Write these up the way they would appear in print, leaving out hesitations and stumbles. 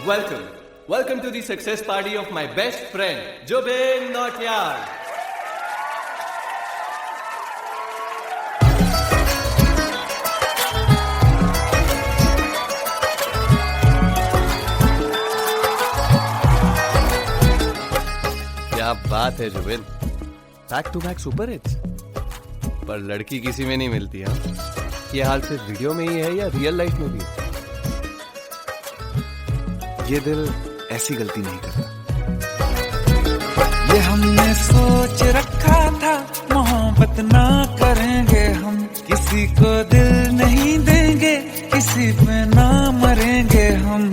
Welcome. Welcome to the success party of my best friend, Jubin Nautiyal. क्या बात है Jubin, back to back super hits. पर लड़की किसी में नहीं मिलती है। ये हाल सिर्फ वीडियो में ही है या रियल लाइफ में भी? ये दिल ऐसी गलती नहीं करता। ये हमने सोच रखा था, मोहब्बत ना करेंगे हम, किसी को दिल नहीं देंगे, किसी पे ना मरेंगे हम।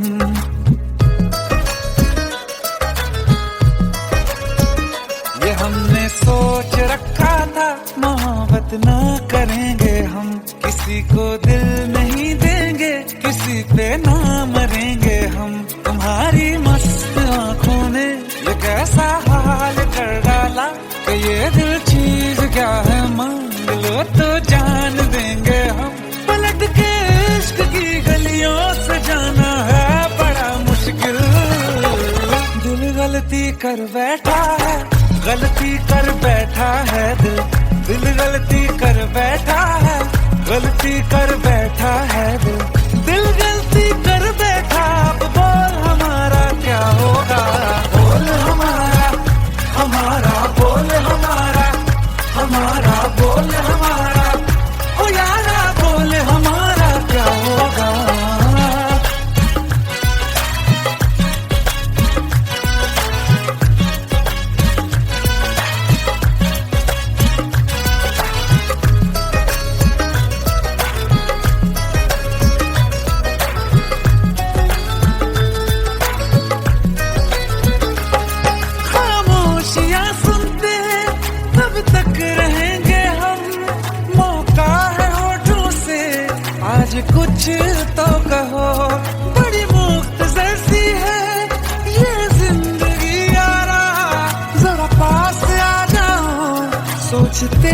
ये हमने सोच रखा था, मोहब्बत ना करेंगे हम, किसी को दिल नहीं देंगे, किसी पे ना मरेंगे हम। तुम्हारी मस्त आंखों ने ये कैसा हाल कर डाला कि ये दिल चीज क्या है, मांग लो तो जान देंगे हम। पलट के इश्क की गलियों से जाना है बड़ा मुश्किल। दिल गलती कर बैठा है, गलती कर बैठा है दिल, दिल गलती कर बैठा है, गलती कर बैठा है दिल, दिल गलती कर बैठा। अब बोल हमारा क्या होगा, बोल हमारा, हमारा बोल हमारा, हमारा बोल हमारा, ओ यारा बोल हमारा क्या होगा। कुछ तो कहो, बड़ी मुख्तसर सी है ये जिंदगी यारा, जरा पास आ जाओ, सोचते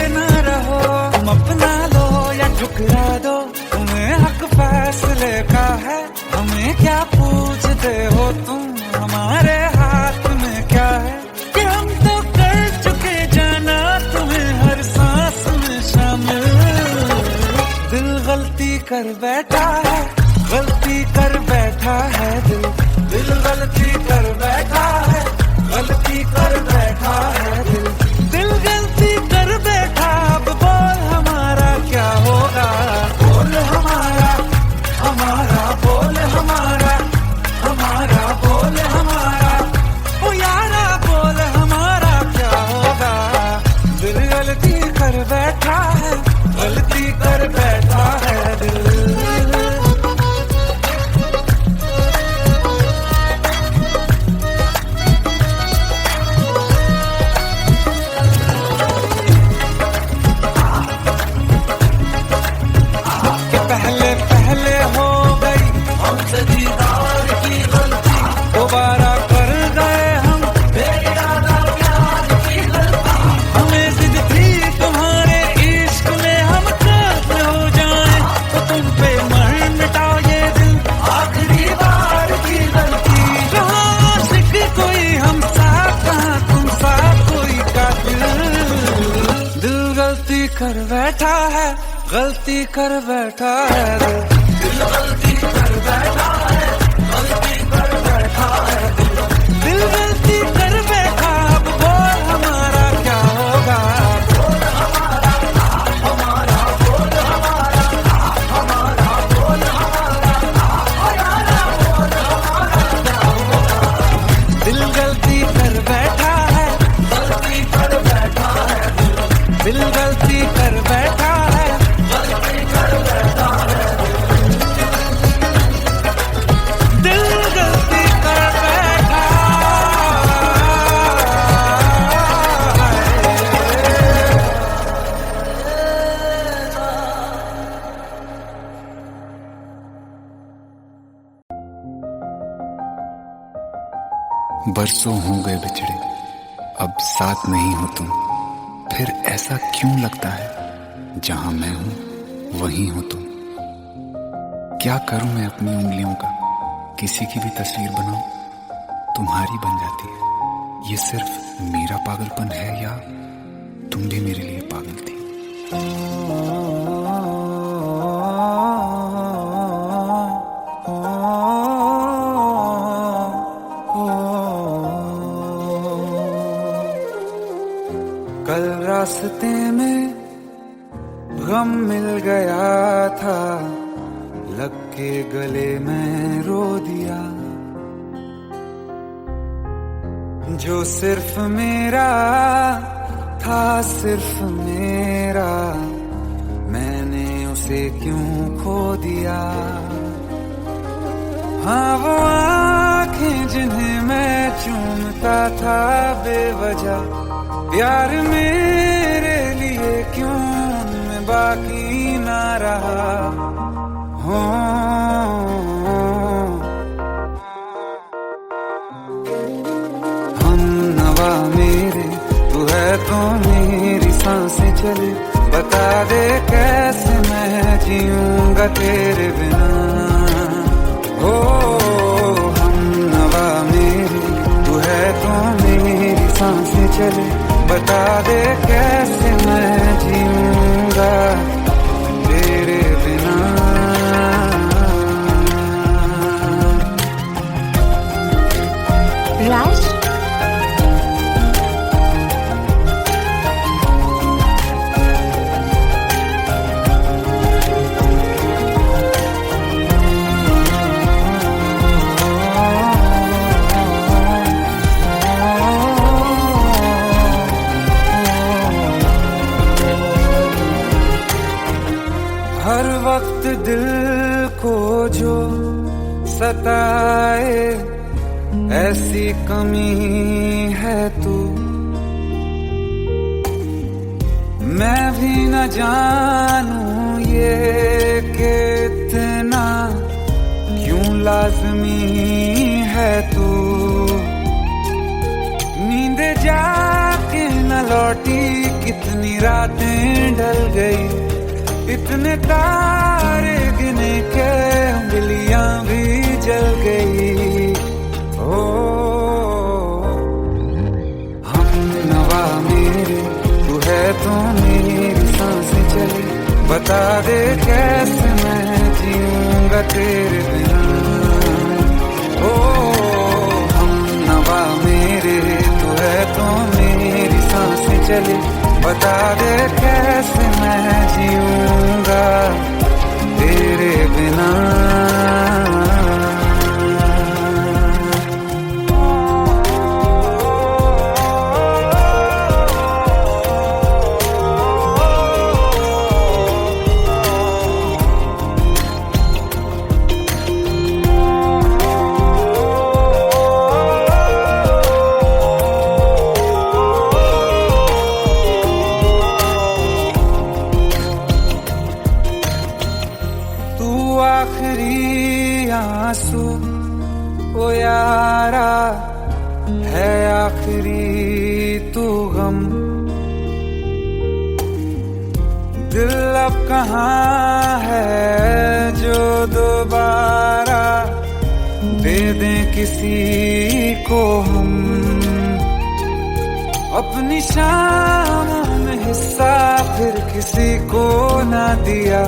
न रहो। तुम अपना लो या ठुकरा दो, तुम्हें हक फैसले का है, हमें क्या पूछते हो तुम, हमारे हाथ में क्या है कि हम तो कर चुके जाना तुम्हें हर सांस में शामिल। दिल गलती कर बैठा है, गलती कर बैठा है दिल, दिल गलती कर बैठा है, गलती कर बैठा है दिल, दिल गलती कर बैठा। अब बोल हमारा क्या होगा, बोल हमारा, हमारा बोल हमारा, हमारा बोल हमारा, ओ यारा बोल हमारा क्या होगा। दिल गलती कर बैठा है, गलती कर बैठा है दिल। पहले पहले हो गई हमसे दीदार की गलती, दोबारा कर गए हम बेइरादा प्यार की गलती। हमें जिद थी तुम्हारे इश्क में हम कर्ज हो जाए, तो तुम पे मर मिटाओ ये दिल, आखिरी बार की गलती। कहाँ आशिक कोई हम साथ, कहाँ तुम साथ कोई कातिल। दिल गलती कर बैठा है, गलती कर बैठा है दिल, दिल गलती कर बैठा है, गलती कर बैठा है दिल, दिल गलती कर बैठा। अब बोल हमारा क्या होगा, बोल हमारा, हमारा बोल हमारा, हमारा बोल हमारा, हमारा बोल हमारा क्या होगा। दिल गलती कर बैठा है, गलती कर बैठा है दिल, दिल गलती कर बैठा है, गलती कर बैठा है दिल, गलती कर बैठा बरसों हो गए बिछड़े, अब साथ नहीं हो तुम, फिर ऐसा क्यों लगता है जहां मैं हूं वहीं हो तुम। क्या करूं मैं अपनी उंगलियों का, किसी की भी तस्वीर बनाऊं तुम्हारी बन जाती है। ये सिर्फ मेरा पागलपन है या तुम भी मेरे लिए पागल थी? कल रास्ते में गम मिल गया था, लग के गले में रो दिया। जो सिर्फ मेरा था, सिर्फ मेरा, मैंने उसे क्यों खो दिया। हाँ वो आँखें जिन्हें मैं चूमता था बेवजह, प्यार मेरे लिए क्यों उनमें बाकी ना रहा। हो हम नवा मेरे, तू है तो मेरी सांसें चले, बता दे कैसे मैं जीऊंगा तेरे बिना। हो हम नवा मेरे, तू है तो मेरी सांसें चले, बता दे कैसे मैं जीऊंगा तेरे बिना। राज, हर वक्त दिल को जो सताए, ऐसी कमी है तू। मैं भी न जानूं ये कि इतना क्यों लाज़मी है तू। नींद जाके न लौटी, कितनी रातें ढल गई, इतने तारे गिने के उंगलियां भी जल गई। ओ हम नवा मेरे, तू है तो मेरी सांसें चली, बता दे कैसे मैं जीऊंगा तेरे बिना। ओ हम नवा मेरे, तू है तो मेरी सांसें चली, बता दे कैसे मैं जीऊंगा तेरे बिना। आखिरी आंसू ओ यारा है, आखिरी तू गम। दिल अब कहाँ है जो दोबारा दे दें किसी को हम। अपनी शामों में हिस्सा फिर किसी को ना दिया,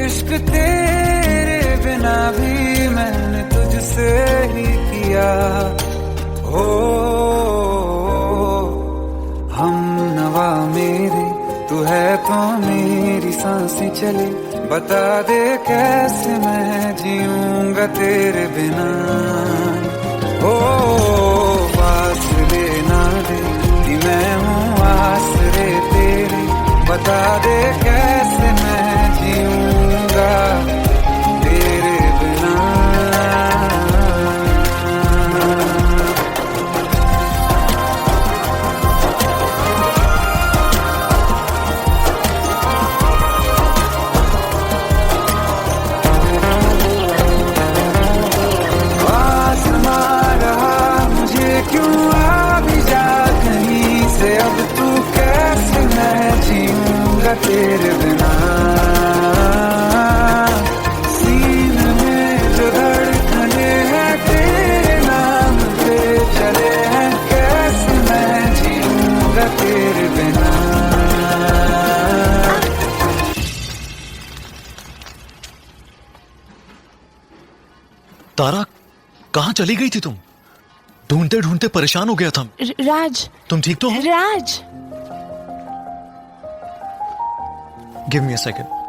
इश्क तेरे बिना भी मैंने तुझसे ही किया। हो हम नवा मेरे, तू है तो मेरी सांसें चले, बता दे कैसे मैं जीऊंगा तेरे बिना। हो फासले ना दे कि मैं हूँ आसरे तेरे, बता दे कैसे मैं जीऊंगा तेरे बिना। आसमां रहा मुझे क्यों, आ भी जा कहीं से, अब तू कैसे मैं जीऊंगा तेरे बिना। सीने में जो धड़कने तारा, कहाँ चली गई थी तुम? ढूंढते ढूंढते परेशान हो गया था। राज, तुम ठीक तो हो? Raj, give me a second.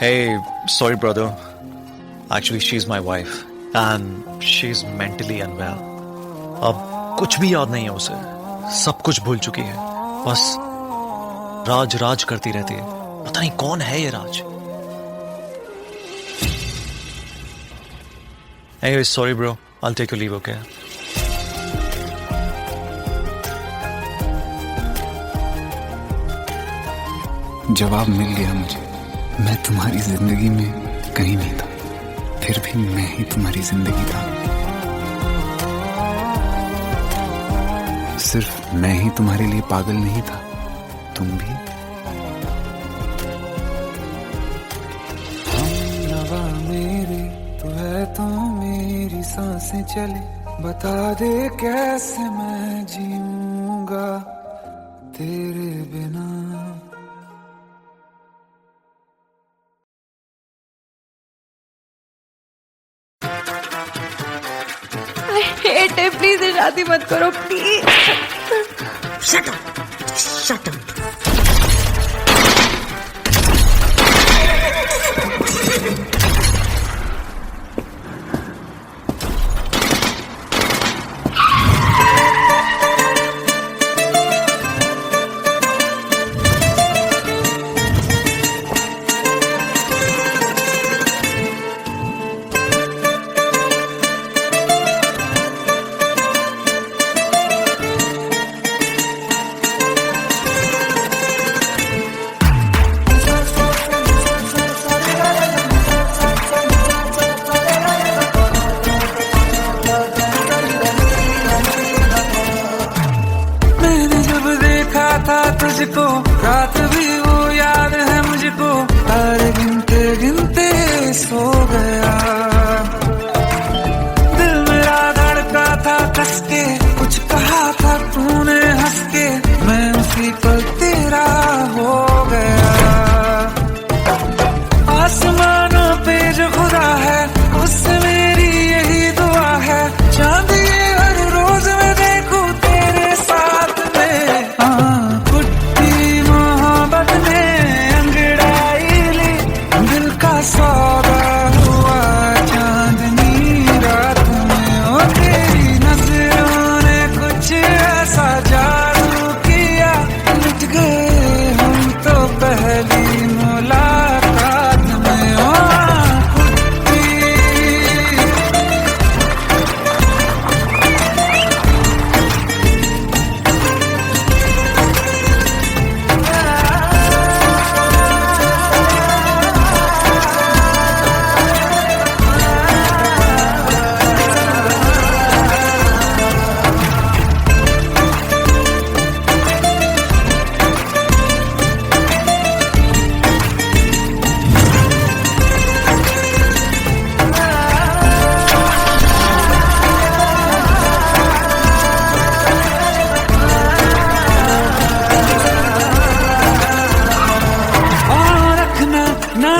Hey, sorry brother. Actually, she's my wife and she's mentally unwell. अब कुछ भी याद नहीं है उसे, सब कुछ भूल चुकी है, बस राज राज करती रहती है। पता नहीं कौन है ये राज। Anyway, sorry bro, I'll take your leave, okay? जवाब मिल गया मुझे। मैं तुम्हारी जिंदगी में कहीं नहीं था, फिर भी मैं ही तुम्हारी जिंदगी था। सिर्फ मैं ही तुम्हारे लिए पागल नहीं था, तुम भी। हमनवा मेरे तू है तो मेरी सांसें चले, बता दे कैसे मैं जीऊंगा तेरे बिना। हेट है, प्लीज शादी मत करो please. Shut up! Shut up! तुझको रात भी वो याद है मुझको, तारे गिनते गिनते सो गया। दिल मेरा धड़का था कस के, कुछ कहा था तूने हंस के, मैं उसी पल तेरा हो गया। आसमानों पे जो खुदा है उससे मेरी यही दुआ है, चांद ये हर रोज मैं देखूं तेरे साथ में। सौदा हुआ चांदनी रात में, ओ तेरी नजरों ने कुछ ऐसा जादू किया, लुट गए हम तो पहली मुलाकात में। ओ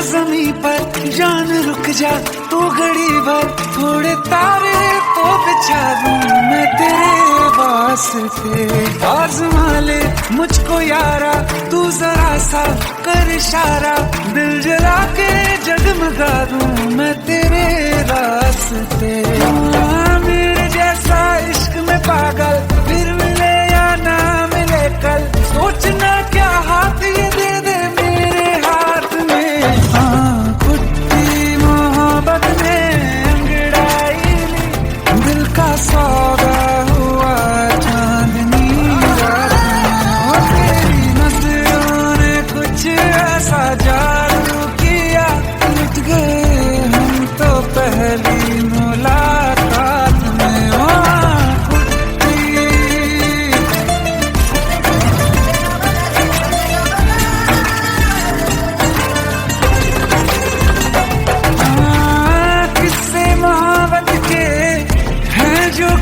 ज़मीं पर जान रुक जा तू घड़ी भर, थोड़े तारे तो बिछा दूं मैं तेरे वास्ते। आज़मा ले मुझको यारा तू जरा सा कर इशारा, दिल जला के जगमगा दूं मैं तेरे रास्ते। मेरे जैसा इश्क में पागल फिर मिले या ना मिले कल, सोचना क्या हाथ ये दे दे मेरे हाथ में। कुत्ती मोहब्बत ने अंगड़ाई ली, दिल का सौदा हुआ चांदनी रात में। तेरी नजरों ने कुछ ऐसा जादू किया, लुट गए हम तो पहली मुलाकात में।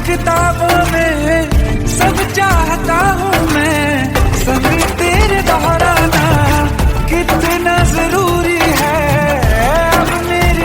किताबों में सब चाहता हूँ मैं, सभी तेरे दोहराना कितना जरूरी है। अब मेरे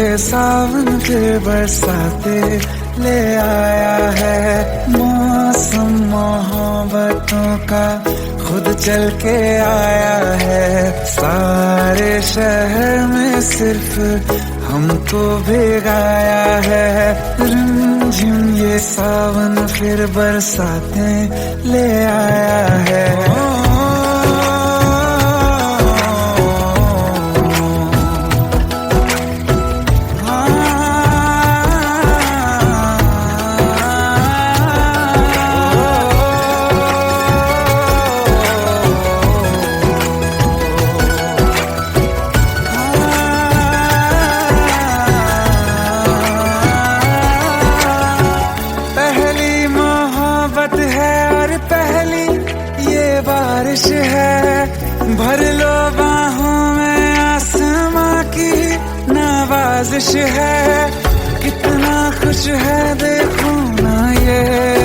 ये सावन फिर बरसाते ले आया है। मौसम मोहब्बतों का खुद चल के आया है। सारे शहर में सिर्फ हमको भिगाया है। रिमझिम ये सावन फिर बरसाते ले आया है। बारिश है भर लो बाहों में, आसमां की नवाजिश है। कितना खुश है देखो ना ये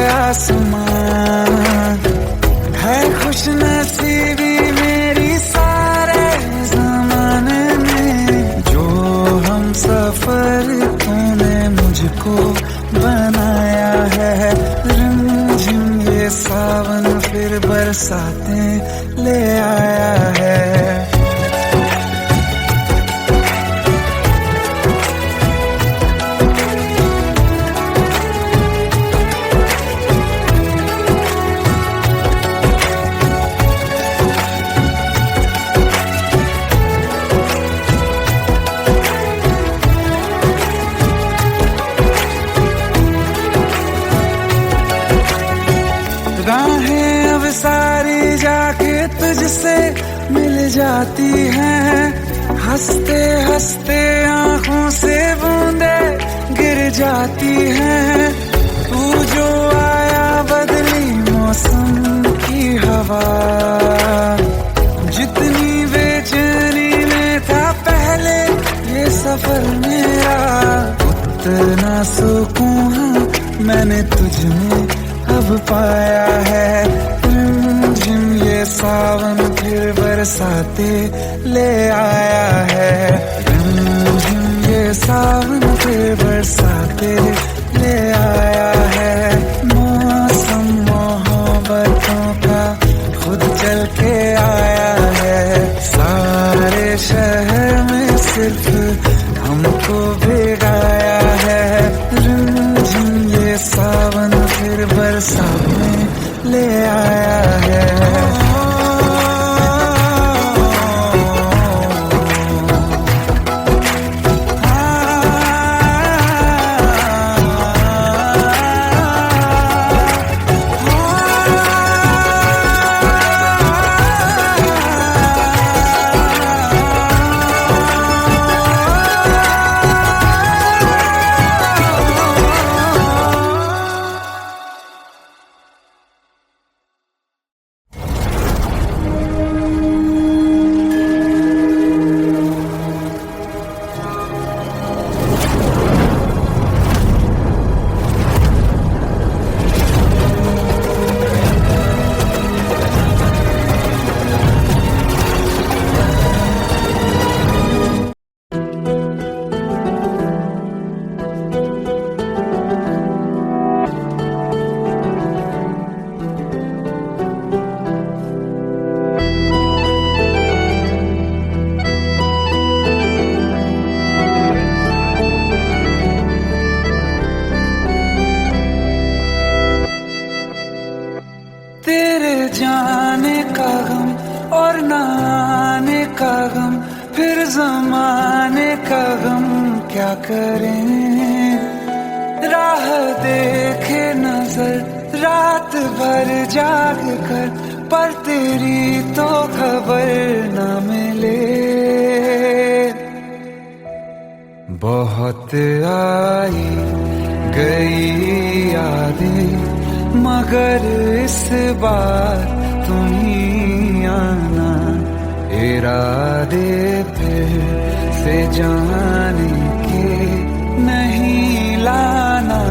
आसमां, है खुश नसीबी मेरी सारे ज़माने में। जो हम सफर तूने मुझको बनाया है। रिमझिम ये सावन फिर बरसाते ले आया है। राहें अब सारी जाके तुझसे मिल जाती हैं। हंसते हंसते आंखों से बूंदे गिर जाती हैं। तू जो आया बदली मौसम की हवा, जितनी बेचैनी में था पहले ये सफर मेरा, उतना सुकून मैंने तुझ में अब पाया है। रिमझिम ये सावन फिर बरसाते ले आया है। रिमझिम ये सावन फिर बरसाते ले आया है। मौसम मोहब्बतों का खुद चल के आया है। सारे शहर में सिर्फ हमको भिगाया है। रिमझिम ये सावन फिर बरसाते ले आया है। जाने का गम और न आने का गम, फिर जमाने का गम क्या करें। राह देखे नजर रात भर जाग कर, पर तेरी तो खबर न मिले। बहुत आई गई यादें मगर इस बार तुम ही आना। इरादे फिर से जाने के नहीं लाना,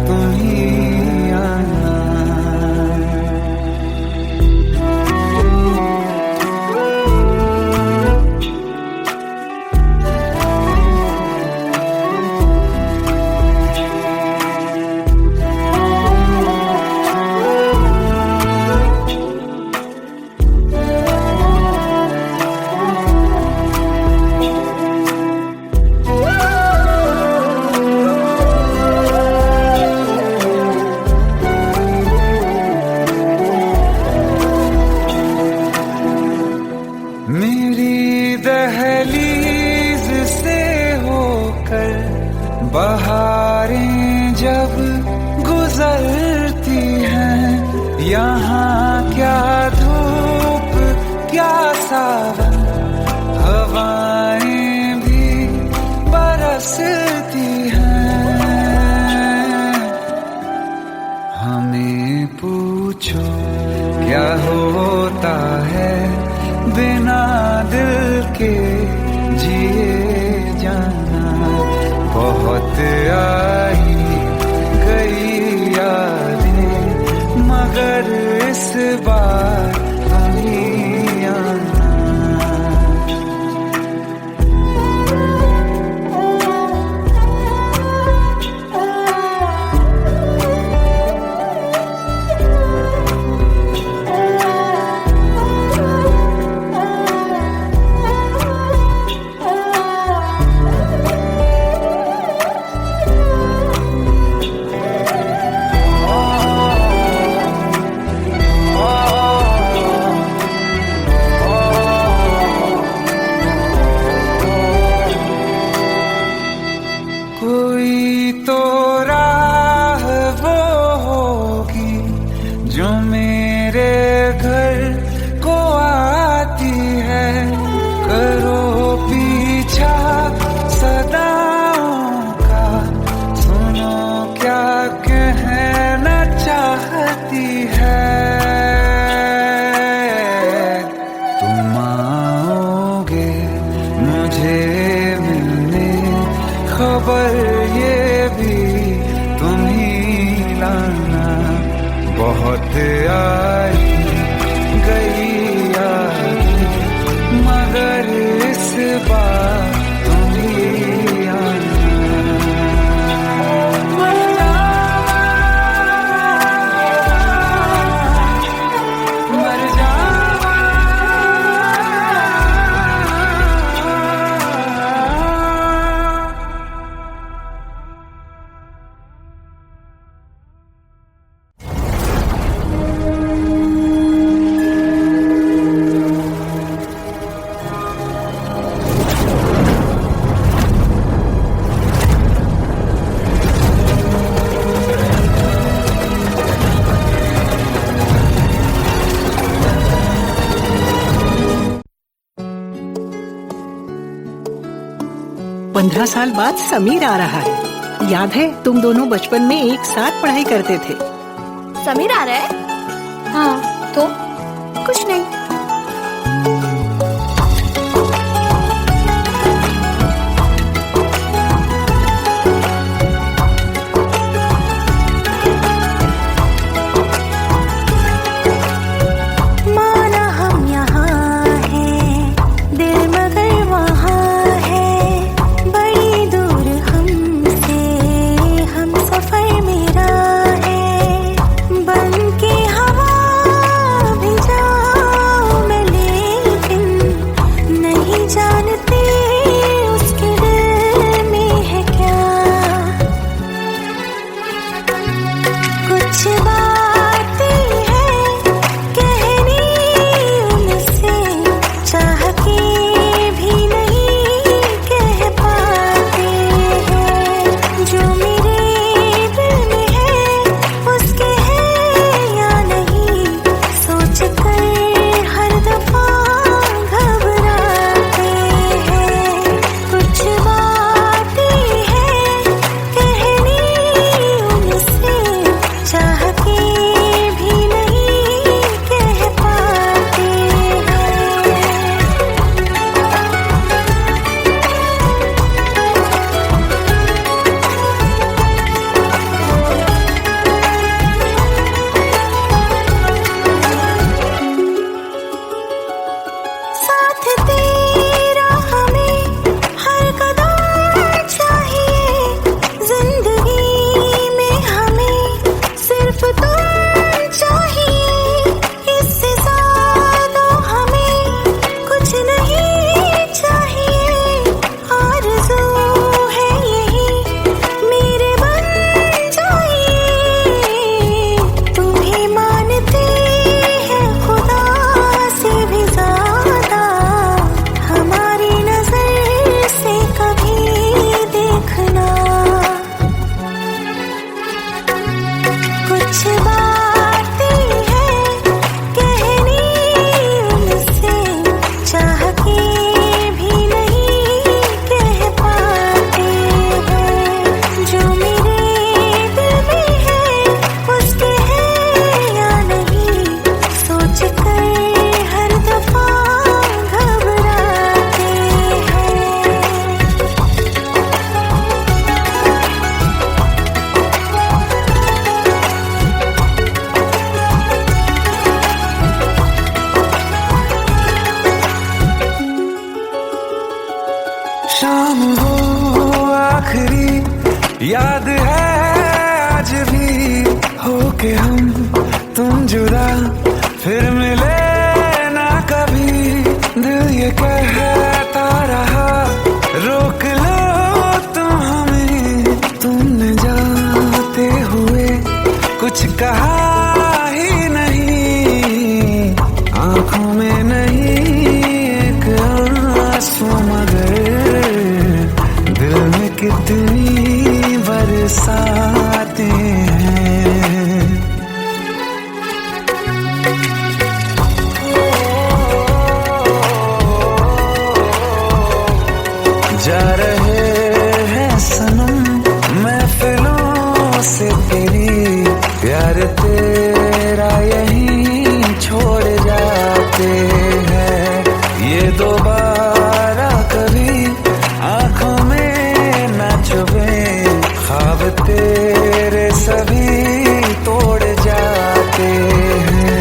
तुम ही आना। यहाँ क्या धूप क्या सावन, हवाएं भी बरसती हैं। हमें पूछो क्या होता है बिना दिल के जिए जाना। बहुत आई गई यादें मगर इस बार नहीं आना। कोई तो राह वो होगी जो मेरे घर को आती है। करो पीछा सदाओं का, सुनो क्या कहना चाहती है। तुम आओगे मुझे मिलने, खबर ये भी तुम ही लाना। बहुत आई गई यादें मगर इस बार तुम ही आना। मर जावा, मर जावा। पंद्रह साल बाद समीर आ रहा है। याद है तुम दोनों बचपन में एक साथ पढ़ाई करते थे। समीर आ रहा है? हाँ तो कुछ नहीं। माना हम यहाँ हैं, दिल मगर वहाँ है, बड़ी दूर हमसे हम सफर मेरा है। बन के हवा भी जाओ जुदा फिर मिले ना कभी, दिल ये कहता रहा रोक लो तुम हमें, तुमने जाते हुए कुछ कहा ही नहीं, आंखों में नहीं एक आंसू मगर दिल में कितनी बरसाते हैं। जा रहे हैं सनम महफिलों से तेरी, प्यार तेरा यहीं छोड़ जाते हैं, ये दोबारा कभी आंखों में न चुभे, ख्वाब तेरे सभी तोड़ जाते हैं।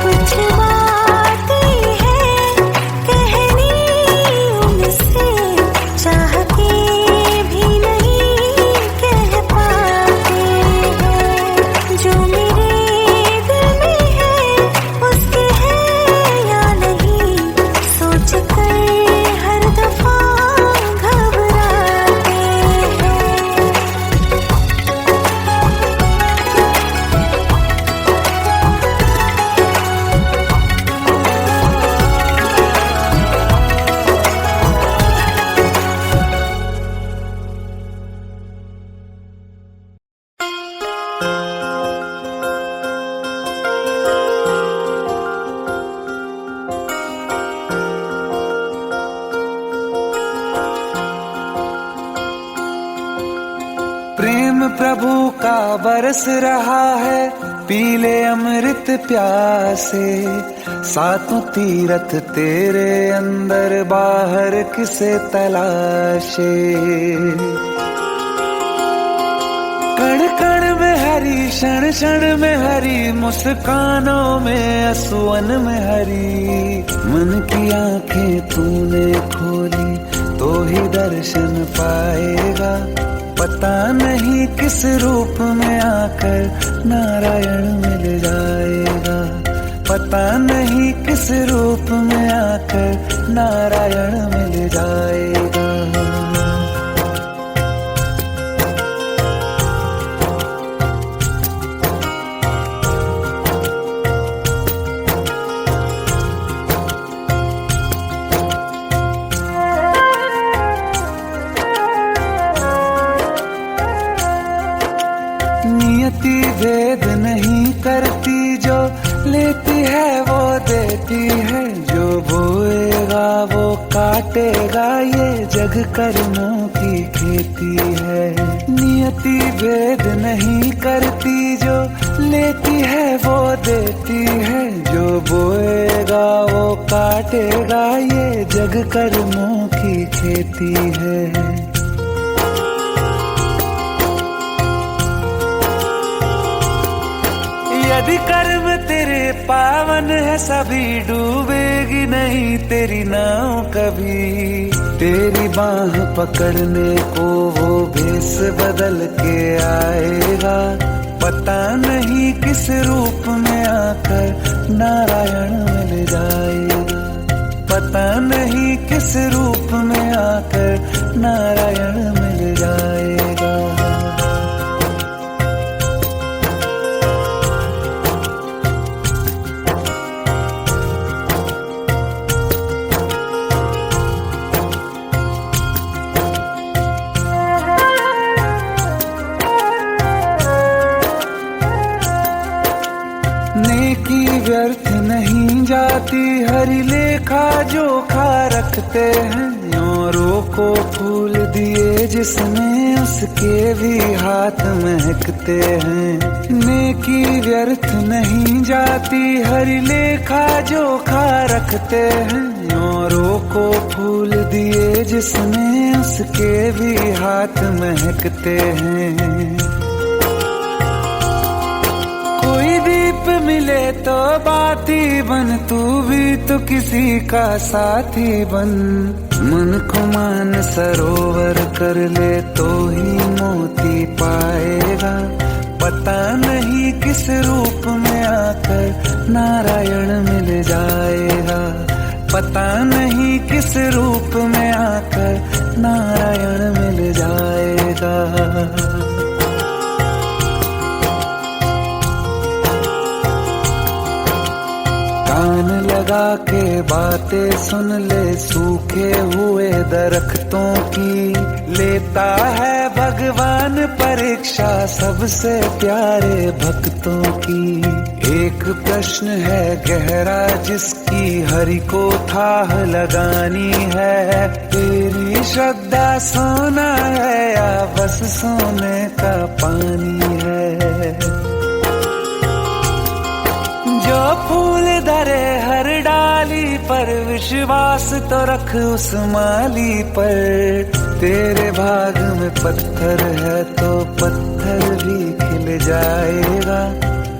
कुछ बातें हैं कहनी उनसे, चाह के भी नहीं कह पाते हैं, जो मेरे दिल में है उसके है या नहीं, सोच कर हर दफा घबराते हैं। प्रेम प्रभु का बरस रहा है, पीले अमृत प्यासे, सातों तीरथ तेरे अंदर बाहर किसे तलाशे, कण कण में हरी क्षण क्षण में हरी, मुस्कानों में असुवन में हरी, मन की आंखें तूने खोली तो ही दर्शन पाएगा, पता नहीं किस रूप में आकर नारायण मिल जाएगा, पता नहीं किस रूप में आकर नारायण मिल जाएगा। नियति भेद नहीं करती, जो लेती है वो देती है, जो बोएगा वो काटेगा, ये जग कर्मों की खेती है। नियति भेद नहीं करती, जो लेती है वो देती है, जो बोएगा वो काटेगा, ये जग कर्मों की खेती है। यदि कर्म तेरे पावन है सभी, डूबेगी नहीं तेरी नाव कभी, तेरी बाह पकड़ने को वो भेष बदल के आएगा, पता नहीं किस रूप में आकर नारायण मिल जाएगा, पता नहीं किस रूप में आकर नारायण मिल जाएगा। नेकी व्यर्थ नहीं जाती, हरि लेखा जोखा रखते हैं, औरों को फूल दिए जिसने उसके भी हाथ महकते हैं। नेकी व्यर्थ नहीं जाती, हरि लेखा जोखा रखते हैं, औरों को फूल दिए जिसने उसके भी हाथ महकते हैं। कोई दीप मिले तो बाती बन, तू भी तो किसी का साथी बन। मन को मान सरोवर कर ले तो ही मोती पाएगा, पता नहीं किस रूप में आकर नारायण मिल जाएगा, पता नहीं किस रूप में आकर नारायण मिल जाएगा। कान लगा के बातें सुन ले सूखे हुए दरख्तों की, लेता है भगवान परीक्षा सबसे प्यारे भक्तों की। एक प्रश्न है गहरा जिसकी हरि को थाह लगानी है, तेरी श्रद्धा सोना है या बस सोने का पानी है। जो फूल धरे हर डाली पर, विश्वास तो रख उस माली पर। तेरे भाग में पत्थर है तो पत्थर भी खिल जाएगा,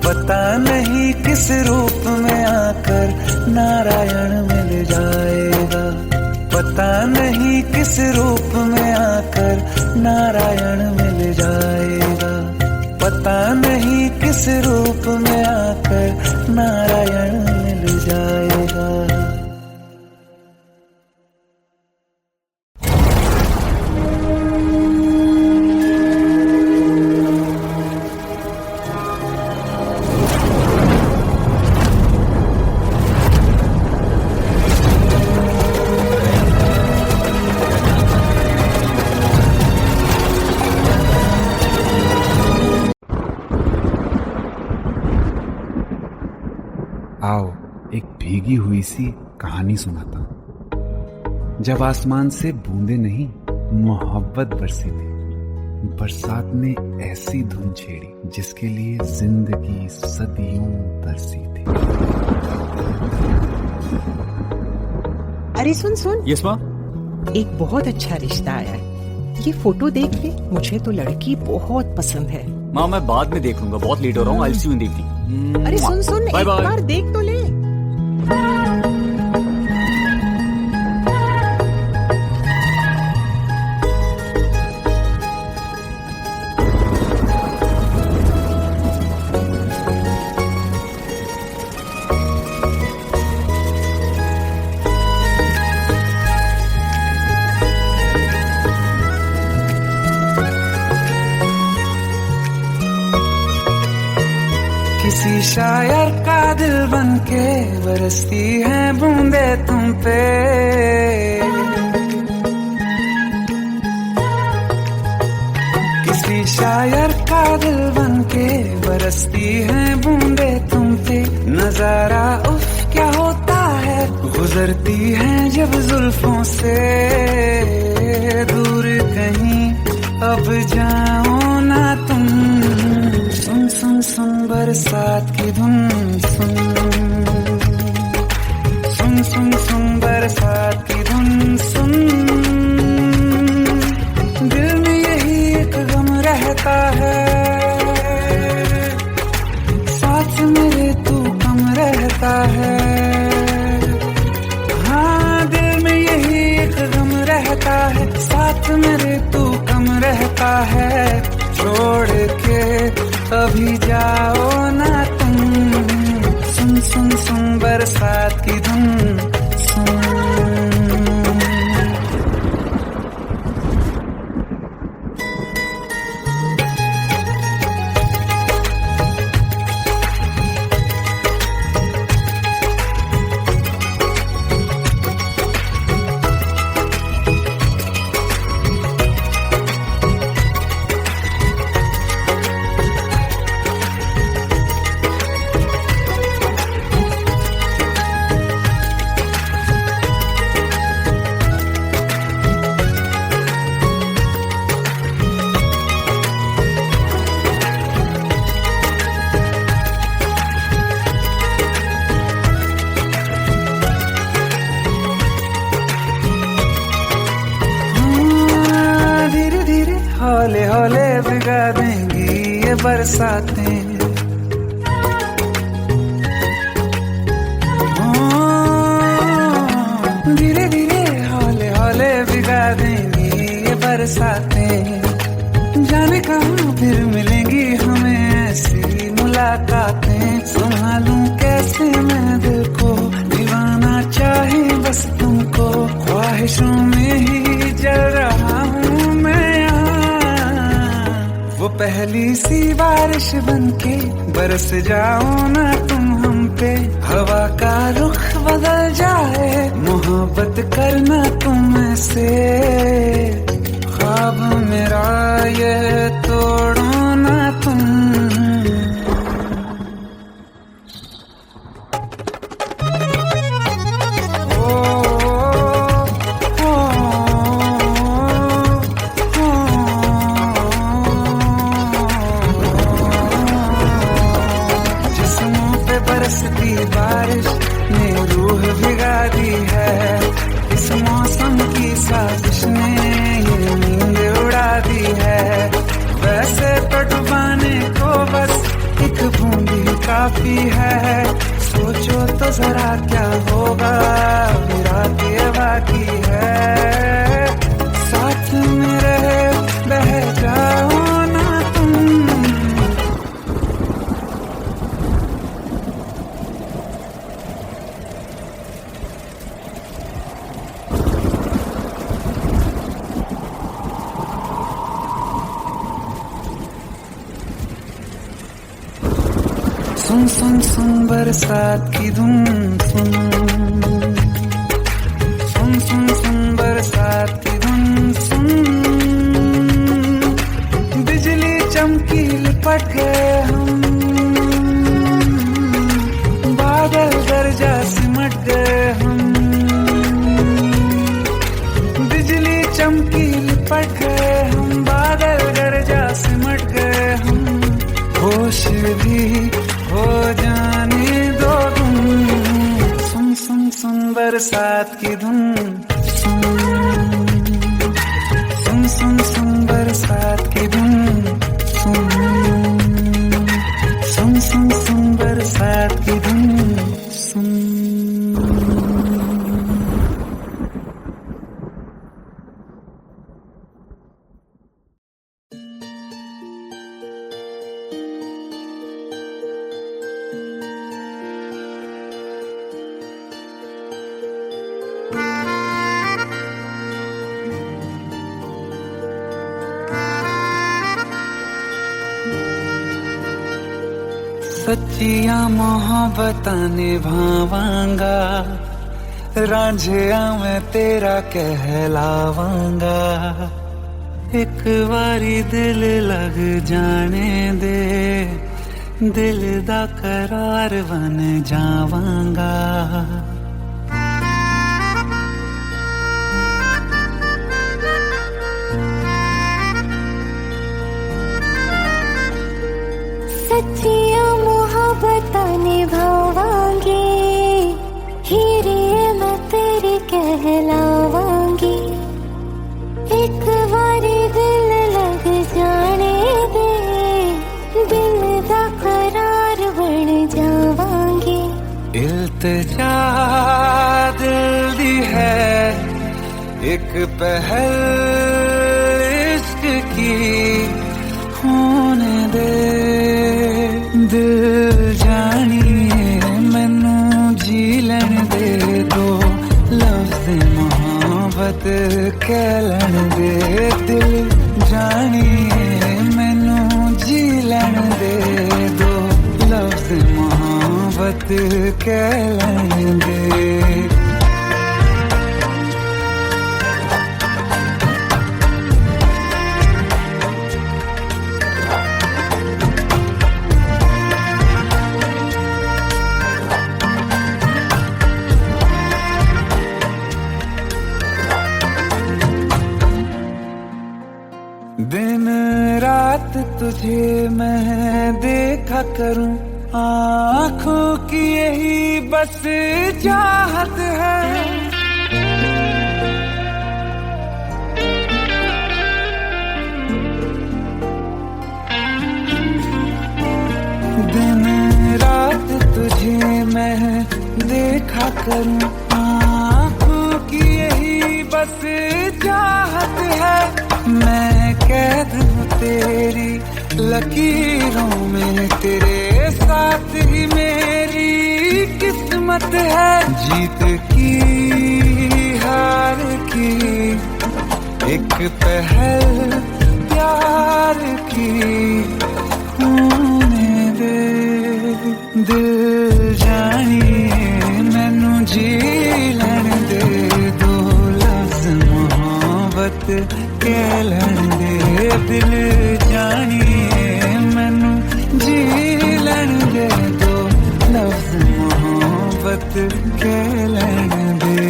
पता नहीं किस रूप में आकर नारायण मिल जाएगा, पता नहीं किस रूप में आकर नारायण मिल जाएगा, पता नहीं किस रूप में आकर नारायण मिल जाएगा। आओ एक भीगी हुई सी कहानी सुनाता हूं। जब आसमान से बूंदे नहीं मोहब्बत बरसी थी, बरसात ने ऐसी धुन छेड़ी जिसके लिए जिंदगी सदियों तरसी थी। अरे सुन सुन, यस माँ। एक बहुत अच्छा रिश्ता आया है, ये फोटो देख ले, मुझे तो लड़की बहुत पसंद है। माँ मैं बाद में देख लूंगा, बहुत लेट हो रहा हूँ। आई सी यू इन द इवनिंग। अरे सुन सुन, एक बार देख तो ले। किसी शायर का दिल बनके बरसती है बूंदे तुम पे, किसी शायर का दिल बनके बरसती है बूंदे तुम पे। नजारा उफ क्या होता है, गुजरती है जब जुल्फों से दूर कहीं अब जाओ ना तुम। सुन सुन सुन बरसात की धुन, सुन सुन सुन सुन बरसात की धुन सुन। दिल में यही एक गम रहता है, साथ मेरे तू कम रहता है। हाँ दिल में यही एक गम रहता है, साथ मेरे तू कम रहता है। छोड़ के अभी जाओ ना तुम, सुन सुन सुन बरसात की धुन सुन। हौले हौले भिगा देंगी ये बरसातें, बरसातें, जाने कहाँ फिर मिलेंगी हमें ऐसी मुलाकातें। संभालूं कैसे मैं दिल को, दीवाना चाहे बस तुमको, ख्वाहिशों में ही जल रहा हूँ मैं यहाँ। वो पहली सी बारिश बनके बरस जाओ ना तुम हम पे, हवा का रुख बदल जाए, मोहब्बत करना तुम से। ख्वाब मेरा ये तोड़ो ना तुम। जिस्मों पे बरसती बारिश ने रूह भिगा दी है, इस मौसम की साजिश ने ये नींद उड़ा दी है। वैसे तो डुबाने को बस एक बूंद ही काफी है, सोचो तो जरा क्या होगा, रात ये बाकी है। साथ में रहे बह जाओ ना तुम। सुन सुन सुन बरसात की धुन सुन, सुन सुन सुन बरसात की धुन सुन। बिजली चमकी लिपट गए हम, बादल गरजा सिमट गए हम। बिजली चमकी लिपट गए हम, बादल गरजा सिमट गए हम। होश भी हो जाने दो तुम, सुन सुन सुन बरसात की धुन सुन, सुन सुन सुन बरसात की धुन सुन, सुन सुन सुन बरसात की धुन सुन। सच्चिया मोहब्बतां निभावांगा, रांझिया मैं तेरा कहलावांगा। एक बारी दिल लग जाने दे, दिल दा करार बन जावांगा। सच्चिया मोहब्बतां निभावांगी, हीरे मैं तेरी कहलावांगी। एक बारी दिल लग जाने दे, दिल दा करार बन जावांगी। इल्तिजा दिल दी है एक पहल इश्क की, होने दे दिल जानिए मैनू जी लैन दे दो, लफ्ज़ मोहब्बत कह लैन दे। दिल जानिए मैनू जी लैन दे दो, लफ्ज़ मोहब्बत कह लैन दे। दिन रात तुझे मैं देखा करूं, आँखों की यही बस चाहत है। दिन रात तुझे मैं देखा करूं, आँखों की यही बस चाहत है। मैं कैद हूँ तेरी लकीरों में, तेरे साथ ही मेरी किस्मत है। जीत की हार की एक पहल प्यार की होने दे। दिल जानिए मैनू जी लैण दे, दो लफ्ज़ मोहब्बत कह लैण दे। दिल जानिए मैनू जी लैण दे, दो लफ्ज़ मोहब्बत कह लैण दे।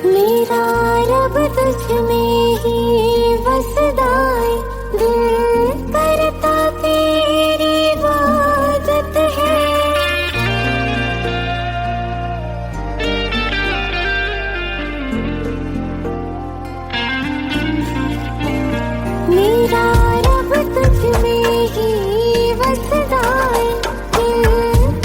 मेरा रब तुझ में ही बसदा है, दिल करता तेरी इबादत है। मेरा रब तुझ में ही बसदा है, दिल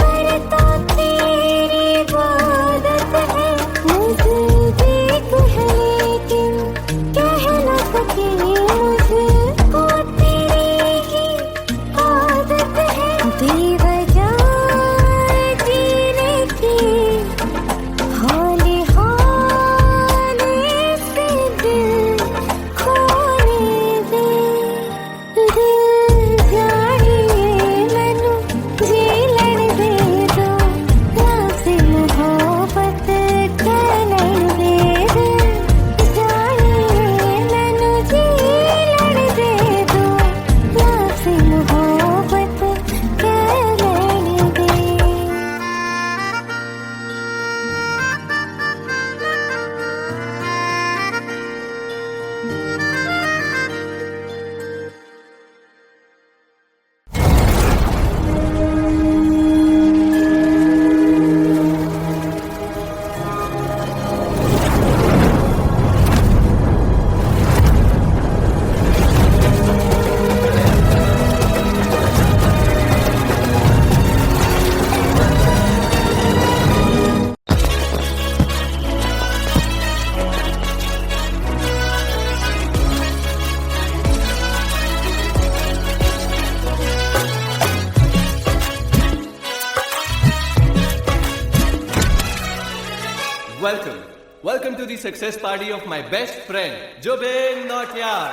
करता तेरी इबादत है। मुझे देख है लेकिन कह न सके, मुझको तेरी ही आदत है। बेवजह जीने की हौले हौले से दिल खोने दे। दिल जानिए मैनू जी लैण दे, दो लफ्ज़ मोहब्बत कह लैण दे। दिल जानिए मैनू जी लैण दे, दो लफ्ज़ मोहब्बत कह लैण दे। Welcome to the success party of my best friend, Jubin Nautiyal.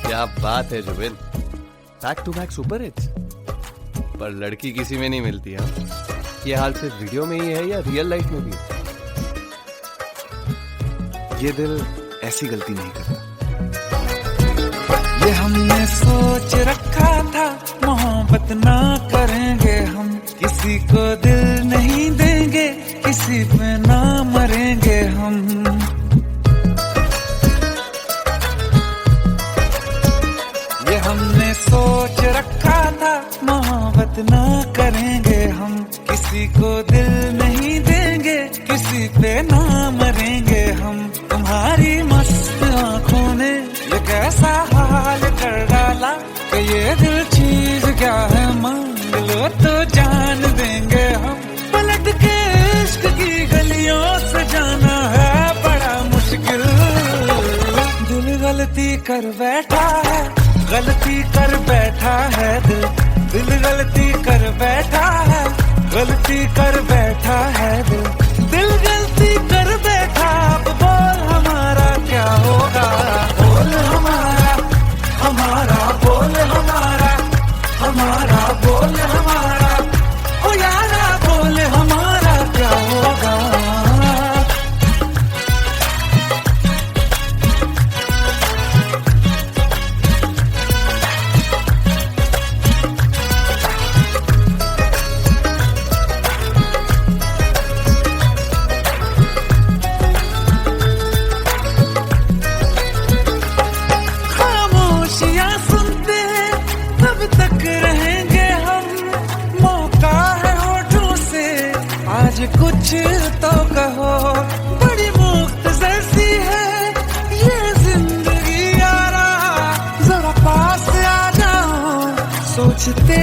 क्या बात है Jubin, back to back super hits. पर लड़की किसी में नहीं मिलती। हाँ, ये हाल सिर्फ वीडियो में ही है या रियल लाइफ में भी है? ये दिल ऐसी गलती नहीं करता। ये हमने सोच रखा था मोहब्बत ना करेंगे हम, किसी को दिल नहीं देंगे, किसी पे ना मरेंगे हम। ये हमने सोच रखा था मोहब्बत ना करेंगे हम, किसी को दिल नहीं देंगे, किसी पे ना मरेंगे हम। तुम्हारी मस्त आंखों ने ये कैसा हाल कर डाला कि ये दिल चीज क्या है, मांग लो तो जान देंगे हम। पलट के इश्क की गलियों से जाना है बड़ा मुश्किल। दिल गलती कर बैठा है, गलती कर बैठा है दिल। दिल गलती कर बैठा है, गलती कर बैठा है दिल। दिल गलती कर बैठा, अब बोल हमारा क्या होगा। बोल हमारा, हमारा बोल हमारा, हमारा बोल हमारा, ओ यारा बोल हमारा क्या होगा। सोचते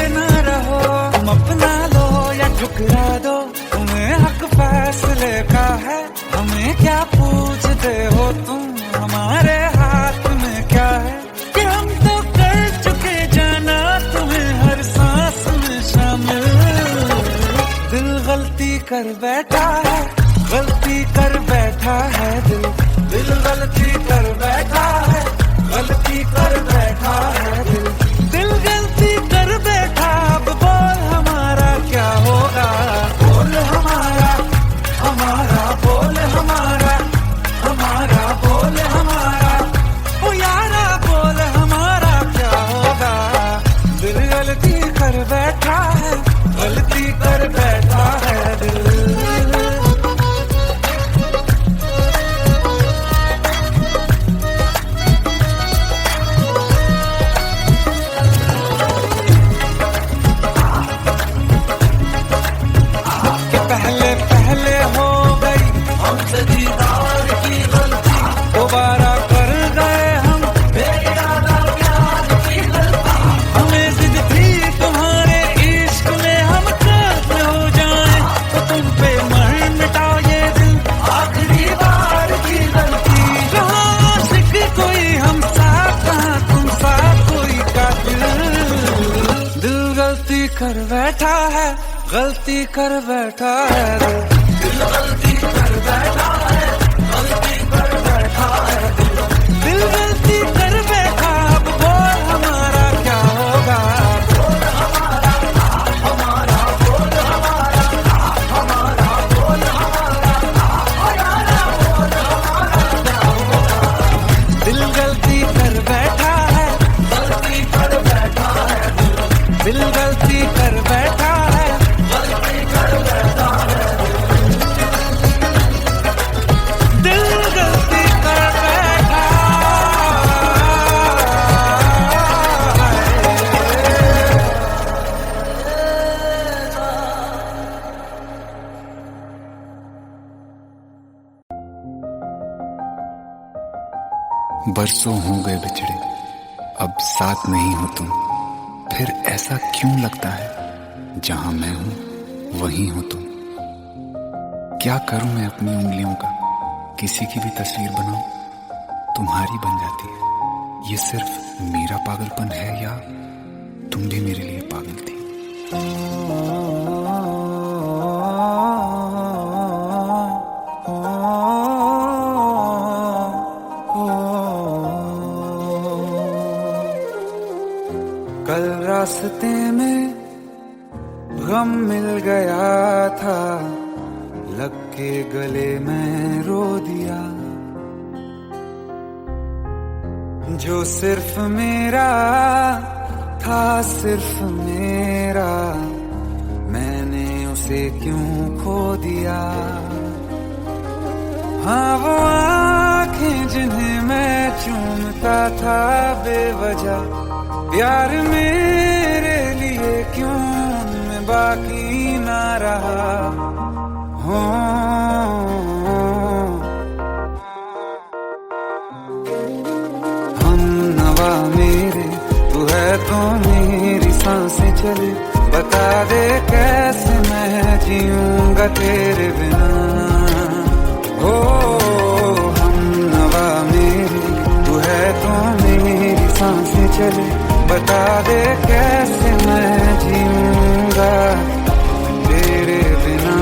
ना रहो, तुम अपना लो या ठुकरा दो, तुम्हें हक फैसले का है, हमें क्या पूछते हो तुम, हमारे हाथ में क्या है, कि हम तो कर चुके जाना तुम्हें हर सांस में शामिल। दिल गलती कर बैठा है, गलती कर बैठा है दिल, दिल गलती कर बैठा है, गलती कर बैठा है दिल, दिल गलती कर बैठा। अब बोल हमारा क्या होगा, बोल हमारा, हमारा बोल हमारा, हमारा बोल हमारा, ओ यारा बोल हमारा क्या होगा। दिल गलती कर बैठा है, गलती कर बैठा है दिल। पहले पहले हो गई हमसे दीदार की गलती, दोबारा कर गए हम बेइरादा प्यार की गलती। हमें जिद थी तुम्हारे इश्क में हम कर्ज हो जाएं, तो तुम पे मर मिटाओ ये दिल आखिरी बार की गलती। कहाँ आशिक कोई हम साथ, कहाँ तुम साथ कोई कातिल। दिल गलती कर बैठा है, गलती कर बैठा है दिल गलती कर बैठा है, गलती कर बैठा है दिल गलती कर बैठा। अब बोल हमारा क्या होगा, बोल हमारा, हमारा बोल हमारा, हमारा बोल हमारा, हमारा बोल हमारा क्या होगा। दिल गलती कर बैठा है, गलती कर बैठा है दिल गलती कर बैठा है, गलती कर बैठा है दिल गलती कर बैठा बरसों हो गए बिछड़े, अब साथ नहीं हो तुम, फिर ऐसा क्यों लगता है, जहां मैं हूं वहीं हो तुम। क्या करूं मैं अपनी उंगलियों का, किसी की भी तस्वीर बनाऊं, तुम्हारी बन जाती है। ये सिर्फ मेरा पागलपन है या तुम भी मेरे लिए पागल थी। कल रास्ते में गम मिल गया था, लग के गले में रो दिया। जो सिर्फ मेरा था, सिर्फ मेरा, मैंने उसे क्यों खो दिया। हाँ वो आँखें जिन्हें मैं चूमता था बेवजह, प्यार मेरे लिए क्यों मैं बाकी ना रहा। हो हम नवा मेरे, तू है तो मेरी सांसें चले, बता दे कैसे मैं जीऊंगा तेरे बिना। हो हम नवा मेरे, तू है तो मेरी सांसें चले, बता दे कैसे मैं जीऊंगा तेरे बिना।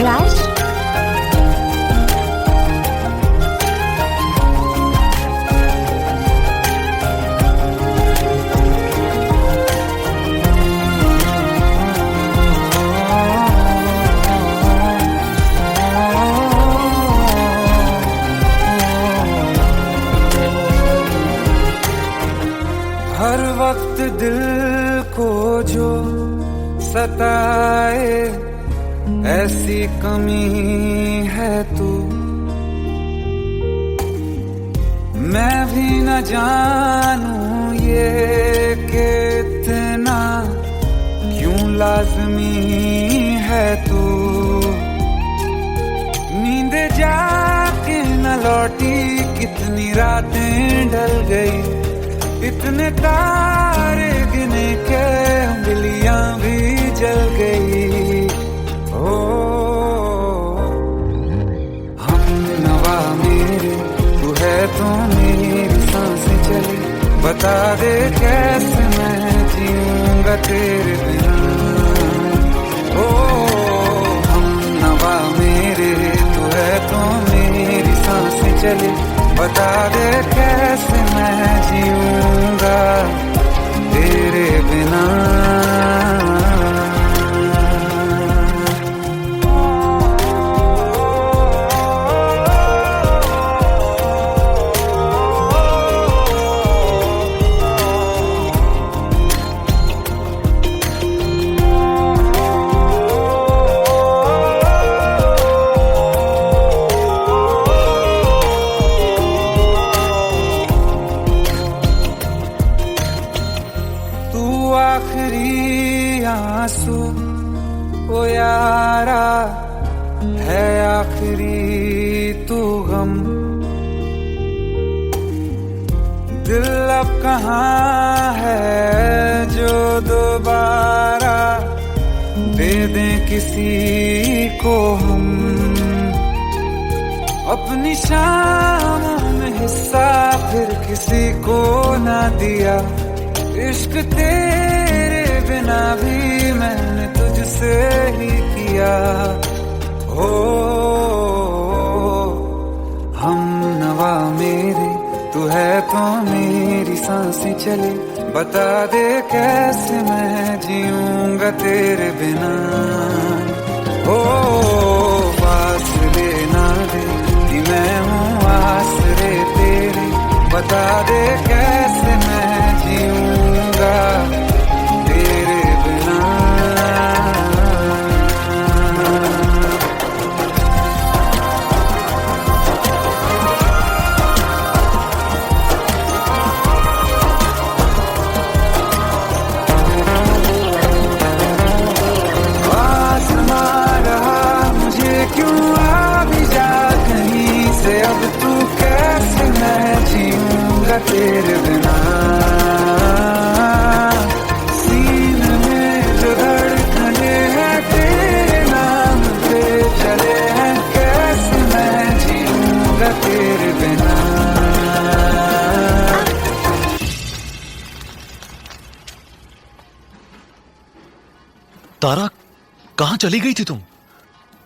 राज, हर वक्त दिल को जो सताए, ऐसी कमी है तू। मैं भी न जानूं ये कि इतना क्यों लाज़मी है तू। नींद जाके न लौटी कितनी इतनी रातें ढल गई, इतने तारे गिने के उंगलियां भी जल गई। ओ हम नवा मेरे, तू है तो मेरी सांसें चली, बता दे कैसे मैं जीऊंगा तेरे बिना। ओ हम नवा मेरे, तू है तो मेरी सांसें चली, बता दे कैसे मैं जीऊंगा तेरे बिना। आखिरी आंसू ओ यारा है, आखिरी तू गम। दिल अब कहाँ है जो दोबारा दे दें किसी को हम। अपनी शामों में हिस्सा फिर किसी को ना दिया, इश्क तेरे बिना भी मैंने तुझसे ही किया। हो हम नवा मेरे, तू है तो मेरी सांसें चले, बता दे कैसे मैं जीऊंगा तेरे बिना। हो फासले ना दे कि मैं हूँ आसरे तेरे, बता दे कैसे मैं जीऊंगा तेरे बिना। आसमां रहा मुझे क्यों, आ भी जा कहीं से, अब तू कैसे मैं जीऊंगा तेरे बिना। सीने में जो धड़कने हैं तेरे नाम पे चले हैं, कैसे मैं जीऊंगा तेरे बिना। तारा, कहाँ चली गई थी तुम?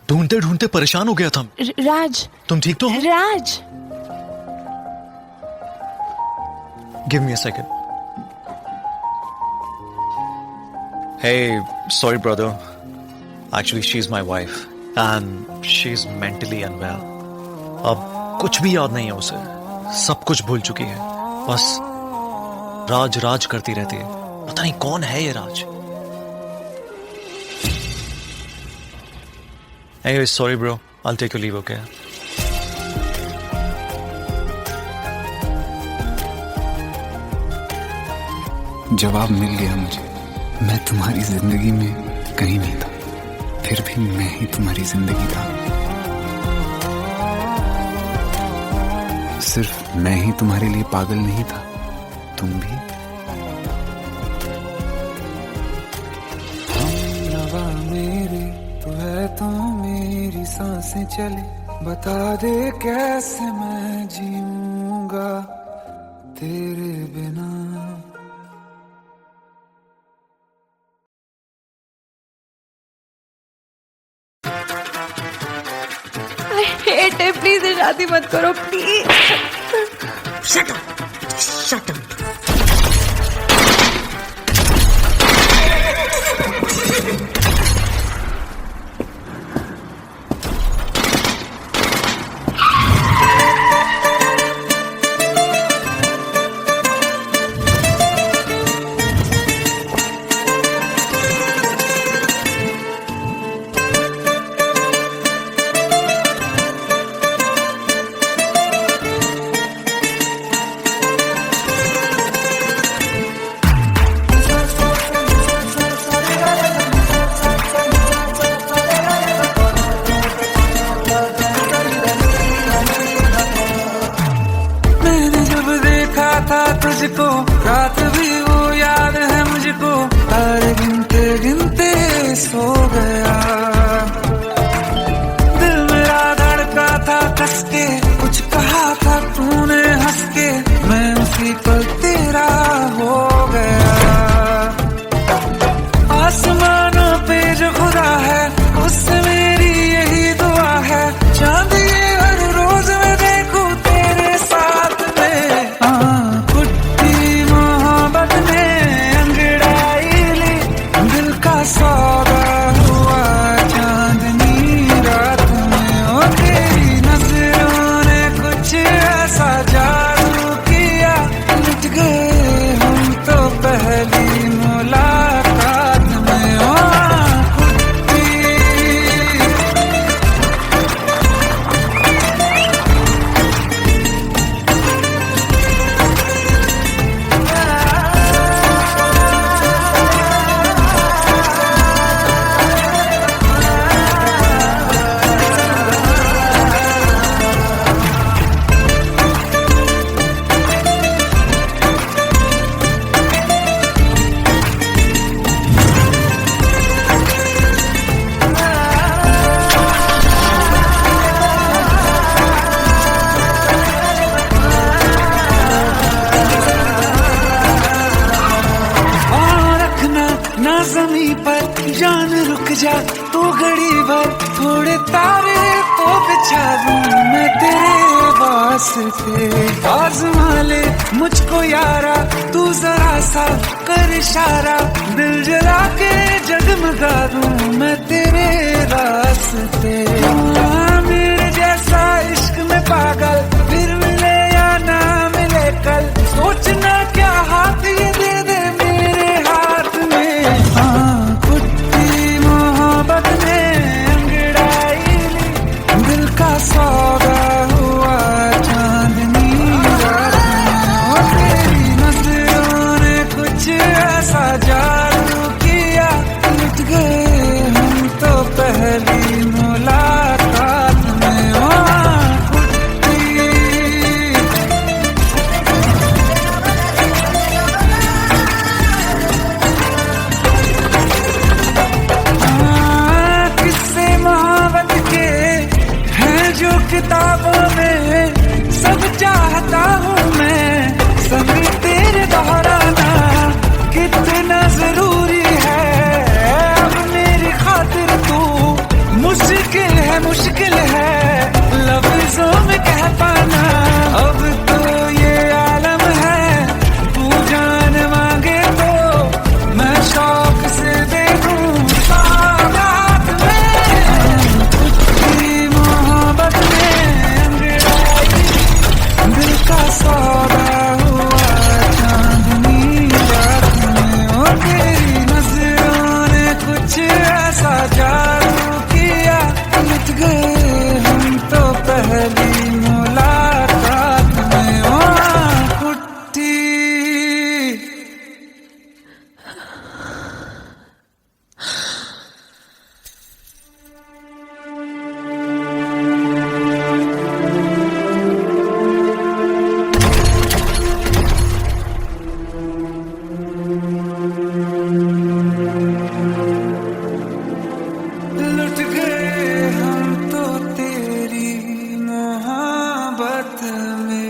ढूंढते ढूंढते परेशान हो गया था। राज, तुम ठीक तो हो? राज। Give me a second. Hey, sorry brother. Actually, she's my wife and she's mentally unwell. अब कुछ भी याद नहीं है उसे, सब कुछ भूल चुकी है, बस राज राज करती रहती है। पता नहीं कौन है ये राज। Anyway, sorry bro. I'll take your leave, okay? जवाब मिल गया मुझे। मैं तुम्हारी जिंदगी में कहीं नहीं था, फिर भी मैं ही तुम्हारी जिंदगी था। सिर्फ मैं ही तुम्हारे लिए पागल नहीं था, तुम भी। हम नवा मेरे, तू है तो मेरी सांसें चले, बता दे कैसे मैं जीऊंगा तेरे बिना। हेट है, प्लीज शादी मत करो please. Shut up, shut up. सो गया। दिल मेरा धड़का था कस के, कुछ कहा था तूने हंस के, मैं उसी पल तेरा हो गया। आसमानों पे जो खुदा है उससे मेरी यही दुआ है, चांद ये हर रोज मैं देखूं तेरे साथ में। कुट्टी मोहब्बत ने अंगड़ाई ली, दिल का सौदा हुआ चांदनी रात में। ओ तेरी नजरों ने कुछ ऐसा जादू किया, लुट गए हम तो पहली मुलाकात में। ओ कुट्टी ना ज़मीं पर जान रुक जा तू घड़ी भर, थोड़े तारे तो बिछा दूं मैं तेरे वास्ते। आज़मा ले मुझको यारा तू जरा सा कर इशारा, दिल जला के जगमगा दूं मैं तेरे रास्ते। मेरे जैसा इश्क में पागल फिर मिले या ना मिले कल, सोचना क्या हाथ ये दे दे मेरे हाथ में। कुट्टी मोहब्बत ने अंगड़ाई ली, दिल का सौदा हुआ चांदनी रात में। ओ तेरी नजरों ने कुछ ऐसा जादू किया, लुट गए हम तो पहली मुलाकात में। ओ कुट्टी किस्से मोहब्बत के हैं जो किताबों में, सब चाहता हूँ मैं संग तेरे दोहराना, कितना जरूरी है अब मेरी खातिर तू। मुश्किल है लफ्जों में कह पाना, अब तो ये आलम है तू जान मांगे तो मैं शौक से दे दूं सौगात में। कुट्टी मोहब्बत में अंगड़ाई, दिल का सौदा हुआ चांदनी रात में। ओ तेरी नजरों ने कुछ ऐसा जादू किया, लुट गए हम तो पहली मुलाकात में। ओ कुट्टी लुट गए हम तो तेरी मोहब्बत में।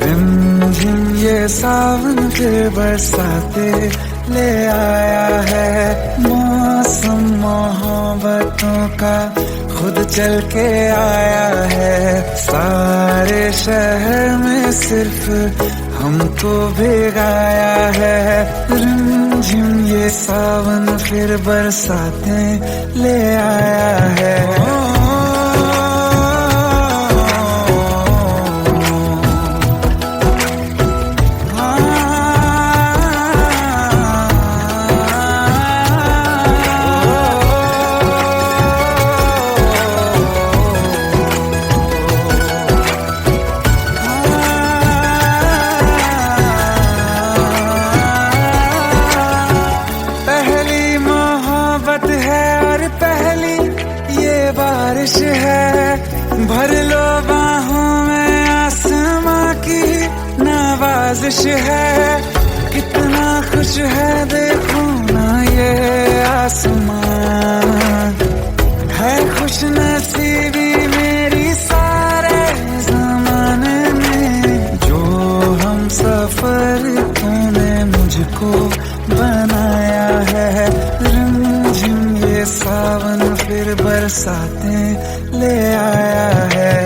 रिमझिम ये सावन फिर बरसाते ले आया है, मौसम मोहब्बतों का खुद चल के आया है। सारे शहर में सिर्फ हमको भिगाया है, रिमझिम ये सावन फिर बरसाते ले आया है। और पहली ये बारिश है, भर लो बाहों में आसमां की नवाजिश है। कितना खुश है देखो ना ये आसमां, है खुश नसीबी मेरी सारे ज़माने में। जो हम सफर तूने मुझको बनाया है, रिमझिम ये सावन फिर बरसातें ले आया है।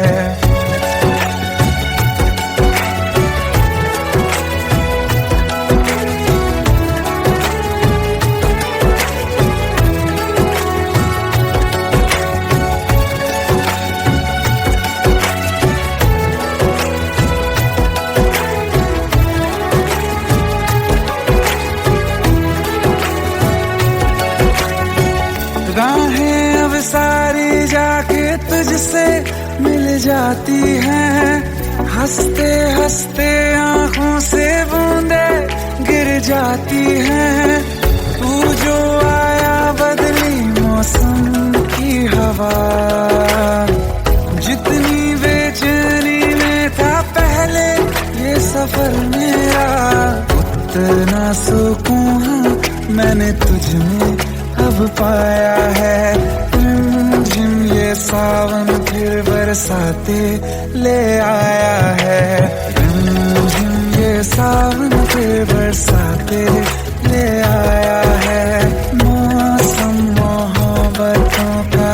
राहें अब सारी जाके तुझसे मिल जाती हैं, हंसते हंसते आंखों से बूंदे गिर जाती हैं। तू जो आया बदली मौसम की हवा, जितनी बेचैनी में था पहले ये सफर मेरा, उतना सुकून मैंने तुझ में अब पाया है। रिमझिम ये सावन फिर बरसाते ले आया है, रिमझिम ये सावन फिर बरसाते ले आया है। मौसम मोहब्बतों का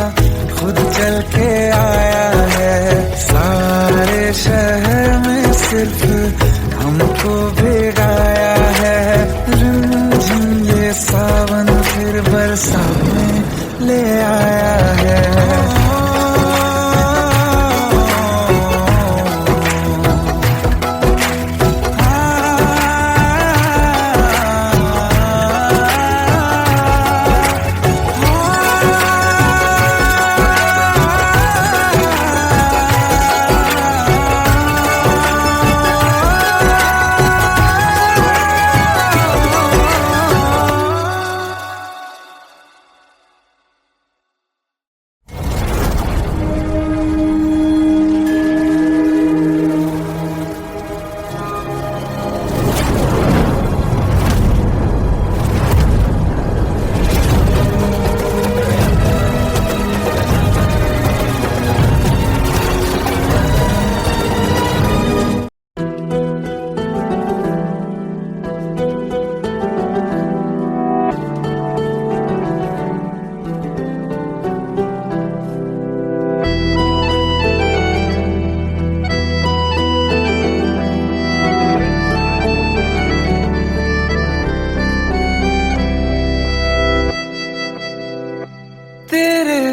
खुद चल के आया है, सारे शहर में सिर्फ हमको भिगाया है। रिमझिम ये सावन फिर बरसात में ले आया है।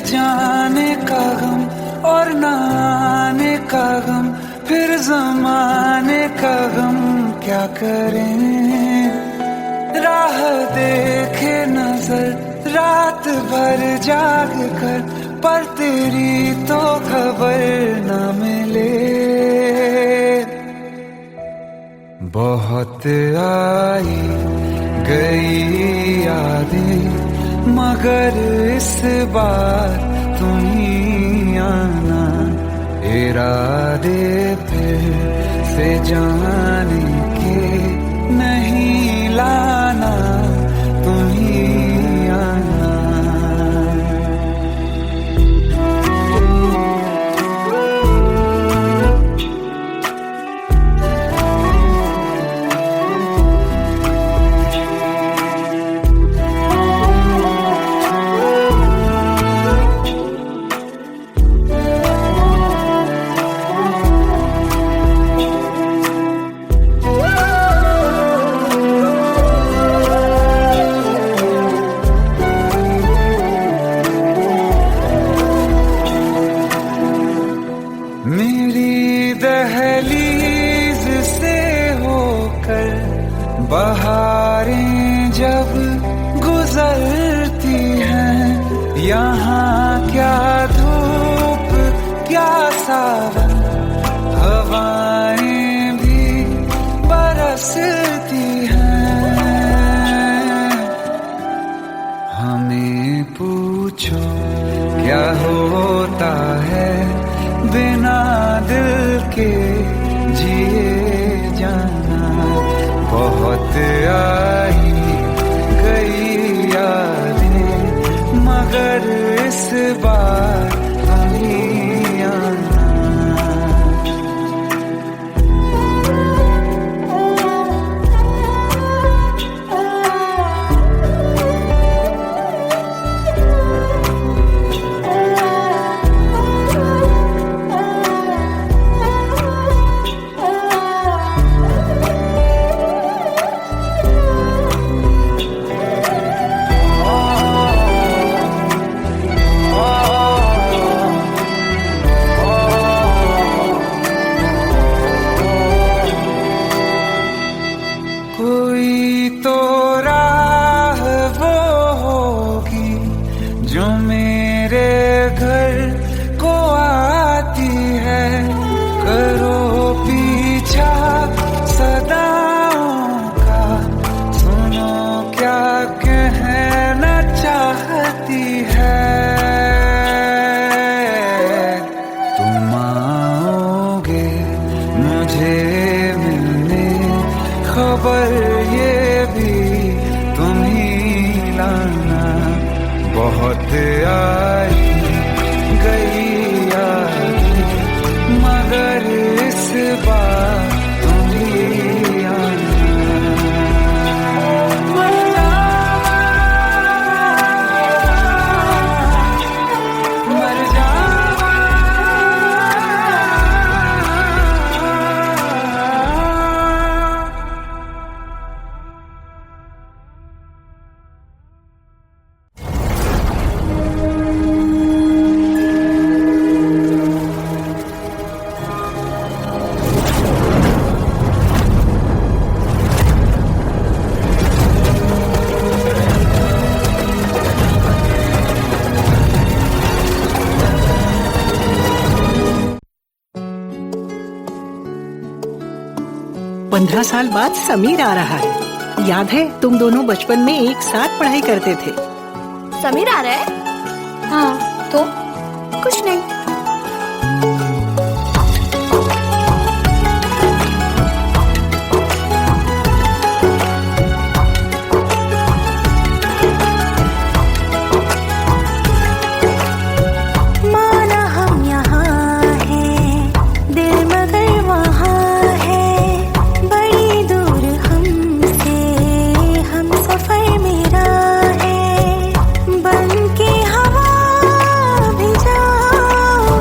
जाने का गम और न आने का गम, फिर जमाने का गम क्या करें। राह देखे नजर रात भर जाग कर, पर तेरी तो खबर न मिले। बहुत आई गई यादें मगर इस बार तुम ही आना, इरादे फिर से जाने के नहीं लाना, तुम ही आना। मेरी दहलीज से होकर बहारें जब गुजरती हैं, यहाँ क्या धूप क्या सावन, हवाएं भी बरसती हैं। हमें पूछो क्या होता है बिना दिल के जिए जाना। बहुत आई गई यादें मगर इस बार नहीं आना। कोई तो राह वो होगी जो मेरे घर को आती है। करो पीछा सदाओं का, सुनो क्या कहना चाहती है। तुम आओगे मुझे मिलने, खबर ये भी तुम ही लाना। बहुत आई गई यादें मगर इस बार तुम ही आना। मर जावा, मर जावा। पंद्रह साल बाद समीर आ रहा है। याद है तुम दोनों बचपन में एक साथ पढ़ाई करते थे। समीर आ रहा है? हाँ, तो कुछ नहीं। माना हम यहाँ हैं, दिल मगर वहाँ है, बड़ी दूर हमसे हम सफर मेरा है। बन के हवा भी जाओ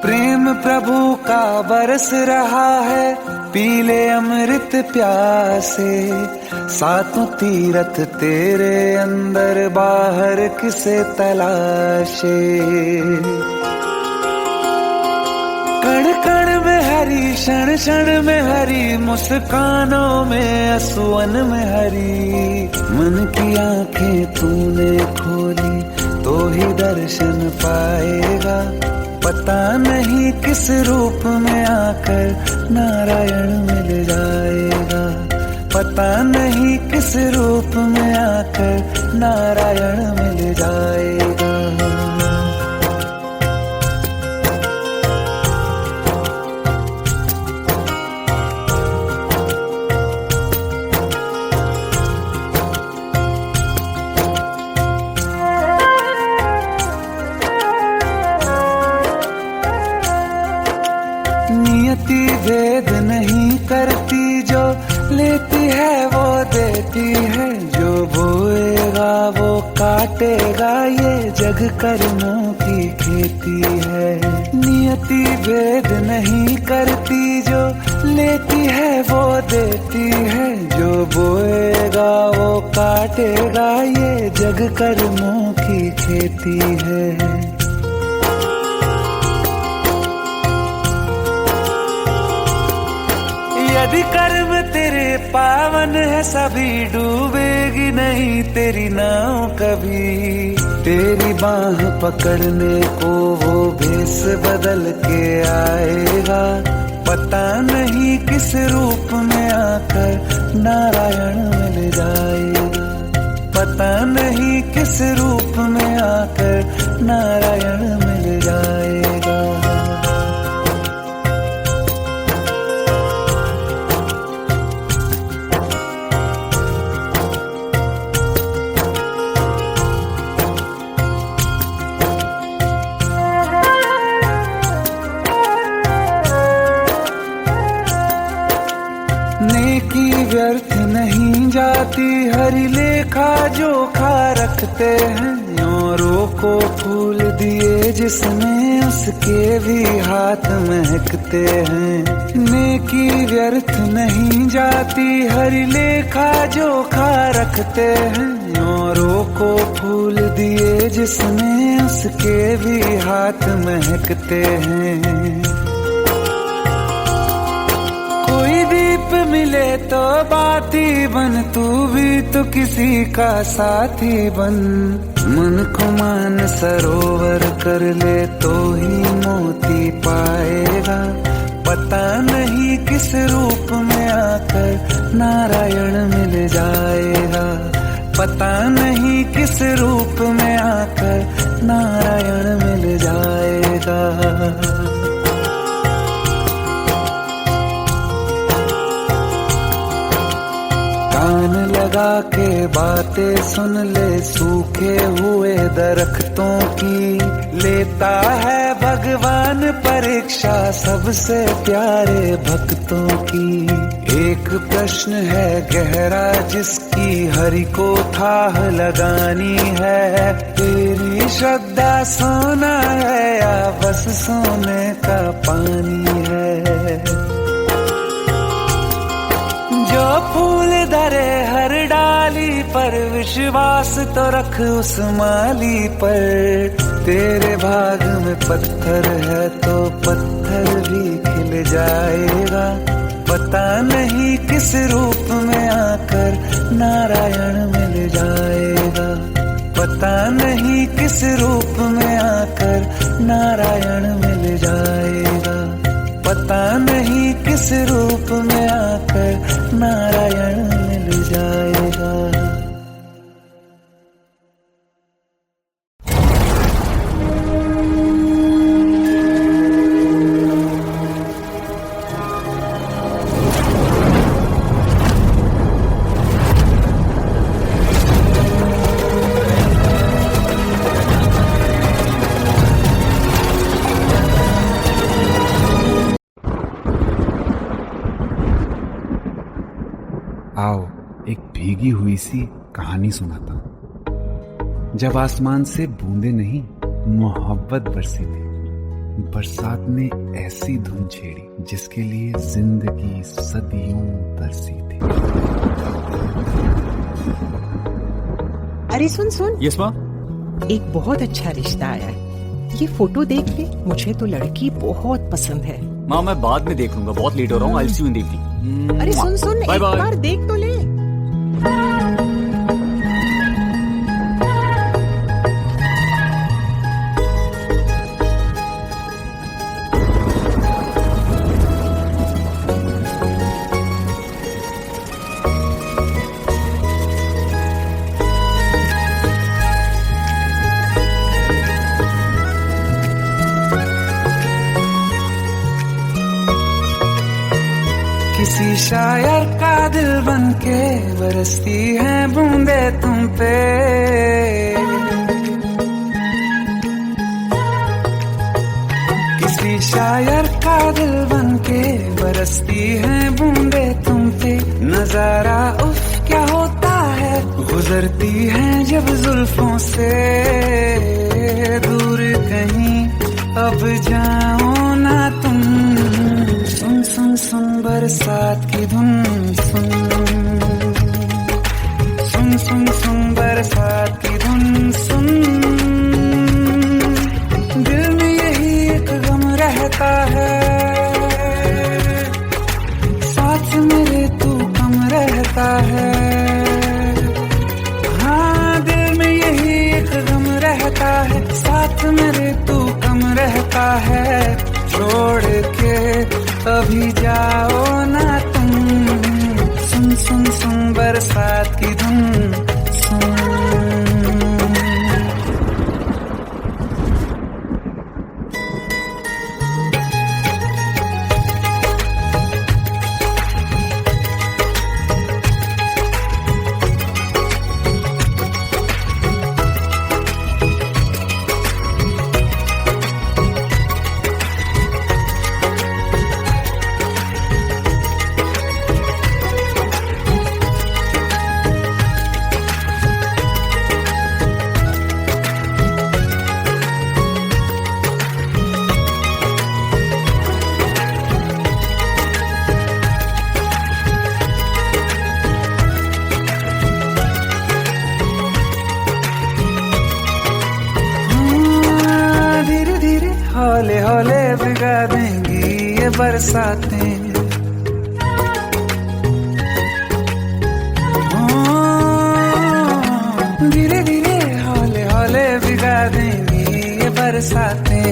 प्रेम प्रभु का बरस रहा है, पीले अमृत प्यासे। सातों तीरथ तेरे अंदर, बाहर किसे तलाशे। कण कण में हरी, क्षण क्षण में हरी, मुस्कानों में असुवन में हरी। मन की आंखें तूने खोली तो ही दर्शन पाएगा। पता नहीं किस रूप में आकर नारायण मिल जाएगा। पता नहीं किस रूप में आकर नारायण मिल जाएगा। नियति भेद नहीं करती, जो लेती है वो देती है। जो बोएगा वो काटेगा, ये जग कर्मों की खेती है। नियति भेद नहीं करती, जो लेती है वो देती है। जो बोएगा वो काटेगा, ये जग कर्मों की खेती है। यदि कर्म तेरे पावन है, सभी डूबेगी नहीं तेरी नाव कभी। तेरी बाह पकड़ने को वो भेष बदल के आएगा। पता नहीं किस रूप में आकर नारायण मिल जाएगा। पता नहीं किस रूप में आकर नारायण मिल जाएगा। नेकी व्यर्थ नहीं जाती, हरि लेखा जोखा रखते हैं। औरों को फूल दिए जिसमें, उसके भी हाथ महकते हैं। नेकी व्यर्थ नहीं जाती, हरि लेखा जोखा रखते हैं। औरों को फूल दिए जिसमें, उसके भी हाथ महकते हैं। कोई दीप मिले तो बाती बन, तू भी तो किसी का साथी बन। मन को मान सरोवर कर ले तो ही मोती पाएगा। पता नहीं किस रूप में आकर नारायण मिल जाएगा। पता नहीं किस रूप में आकर नारायण मिल जाएगा। कान लगा के बातें सुन ले सूखे हुए दरख्तों की। लेता है भगवान परीक्षा सबसे प्यारे भक्तों की। एक प्रश्न है गहरा जिसकी हरि को थाह लगानी है। तेरी श्रद्धा सोना है या बस सोने का पानी है। जो फूल धरे हर डाली पर, विश्वास तो रख उस माली पर। तेरे भाग में पत्थर है तो पत्थर भी खिल जाएगा। पता नहीं किस रूप में आकर नारायण मिल जाएगा। पता नहीं किस रूप में आकर नारायण मिल जाएगा। पता नहीं किस रूप में आकर नारायण मिल जाएगा। आओ एक भीगी हुई सी कहानी सुनाता हूं। जब आसमान से बूंदे नहीं मोहब्बत बरसी थी, बरसात ने ऐसी धुन छेड़ी जिसके लिए जिंदगी सदियों तरसी थी। अरे सुन सुन, यस माँ। एक बहुत अच्छा रिश्ता आया है, ये फोटो देख ले। मुझे तो लड़की बहुत पसंद है। माँ मैं बाद में देख लूंगा, बहुत लेट हो रहा हूँ। आई सी यू इन द इवनिंग। अरे सुन सुन, बाय एक बाय। बार देख तो ले। किसी शायर का दिल बनके बरसती है बूंदे तुम पे। किसी शायर का दिल बनके बरसती है बूंदे तुम पे। नजारा उफ क्या होता है, गुजरती है जब जुल्फों से। दूर कहीं अब जाओ ना तुम, सुन सुन सुन बरसात की धुन। सुन सुन सुन सुन बरसात की धुन। सुन दिल में यही एक गम रहता है, साथ मेरे तू कम रहता है। हाँ दिल में यही एक गम रहता है, साथ मेरे तू कम रहता है। छोड़ के अभी जाओ ना तुम, सुन सुन सुन बरसात की धुन। सुन हौले हौले भिगा देंगी ये बरसातें। धीरे धीरे हौले हौले भिगा देंगी ये बरसातें।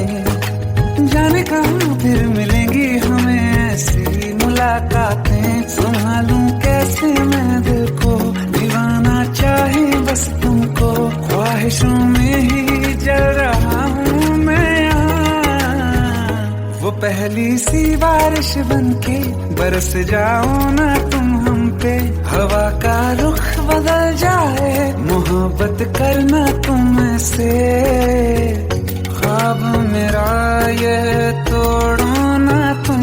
जाने कहाँ फिर मिलेंगी हमें ऐसी मुलाकातें। संभालूं कैसे मैं दिल को, दीवाना चाहे बस तुमको। ख्वाहिशों में ही जल रहा हूँ मैं यहाँ। वो पहली सी बारिश बनके बरस जाओ ना तुम हम पे। हवा का रुख बदल जाए, मोहब्बत करना तुम से। ख्वाब मेरा ये तोड़ो ना तुम।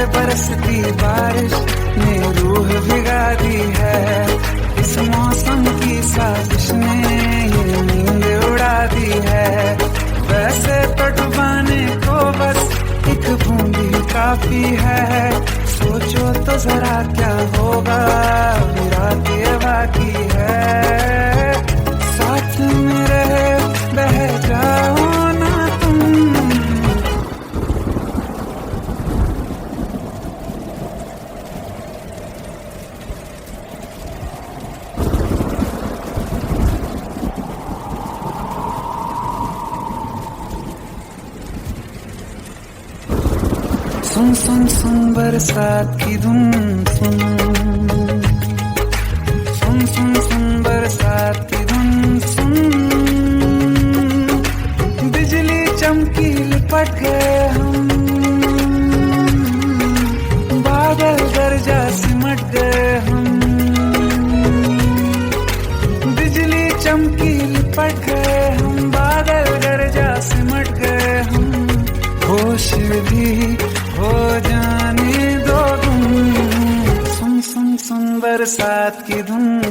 बरसती बारिश ने रूह भिगा दी है। इस मौसम की साजिश ने ये नींद उड़ा दी है। वैसे तो डुबाने को बस एक बूंदी काफी है। सोचो तो जरा क्या होगा, रात ये बाकी है। साथ मेरे बह जाओ ना तुम। सुन सुन सुन बरसात की धुन। सुन सुन सुन सुन बरसात की धुन। सुन बिजली चमकी लिपट गए हम, बादल गरजा सिमट गए हम। बिजली चमकी लिपट गए हम, बादल गरजा बरसात की धुन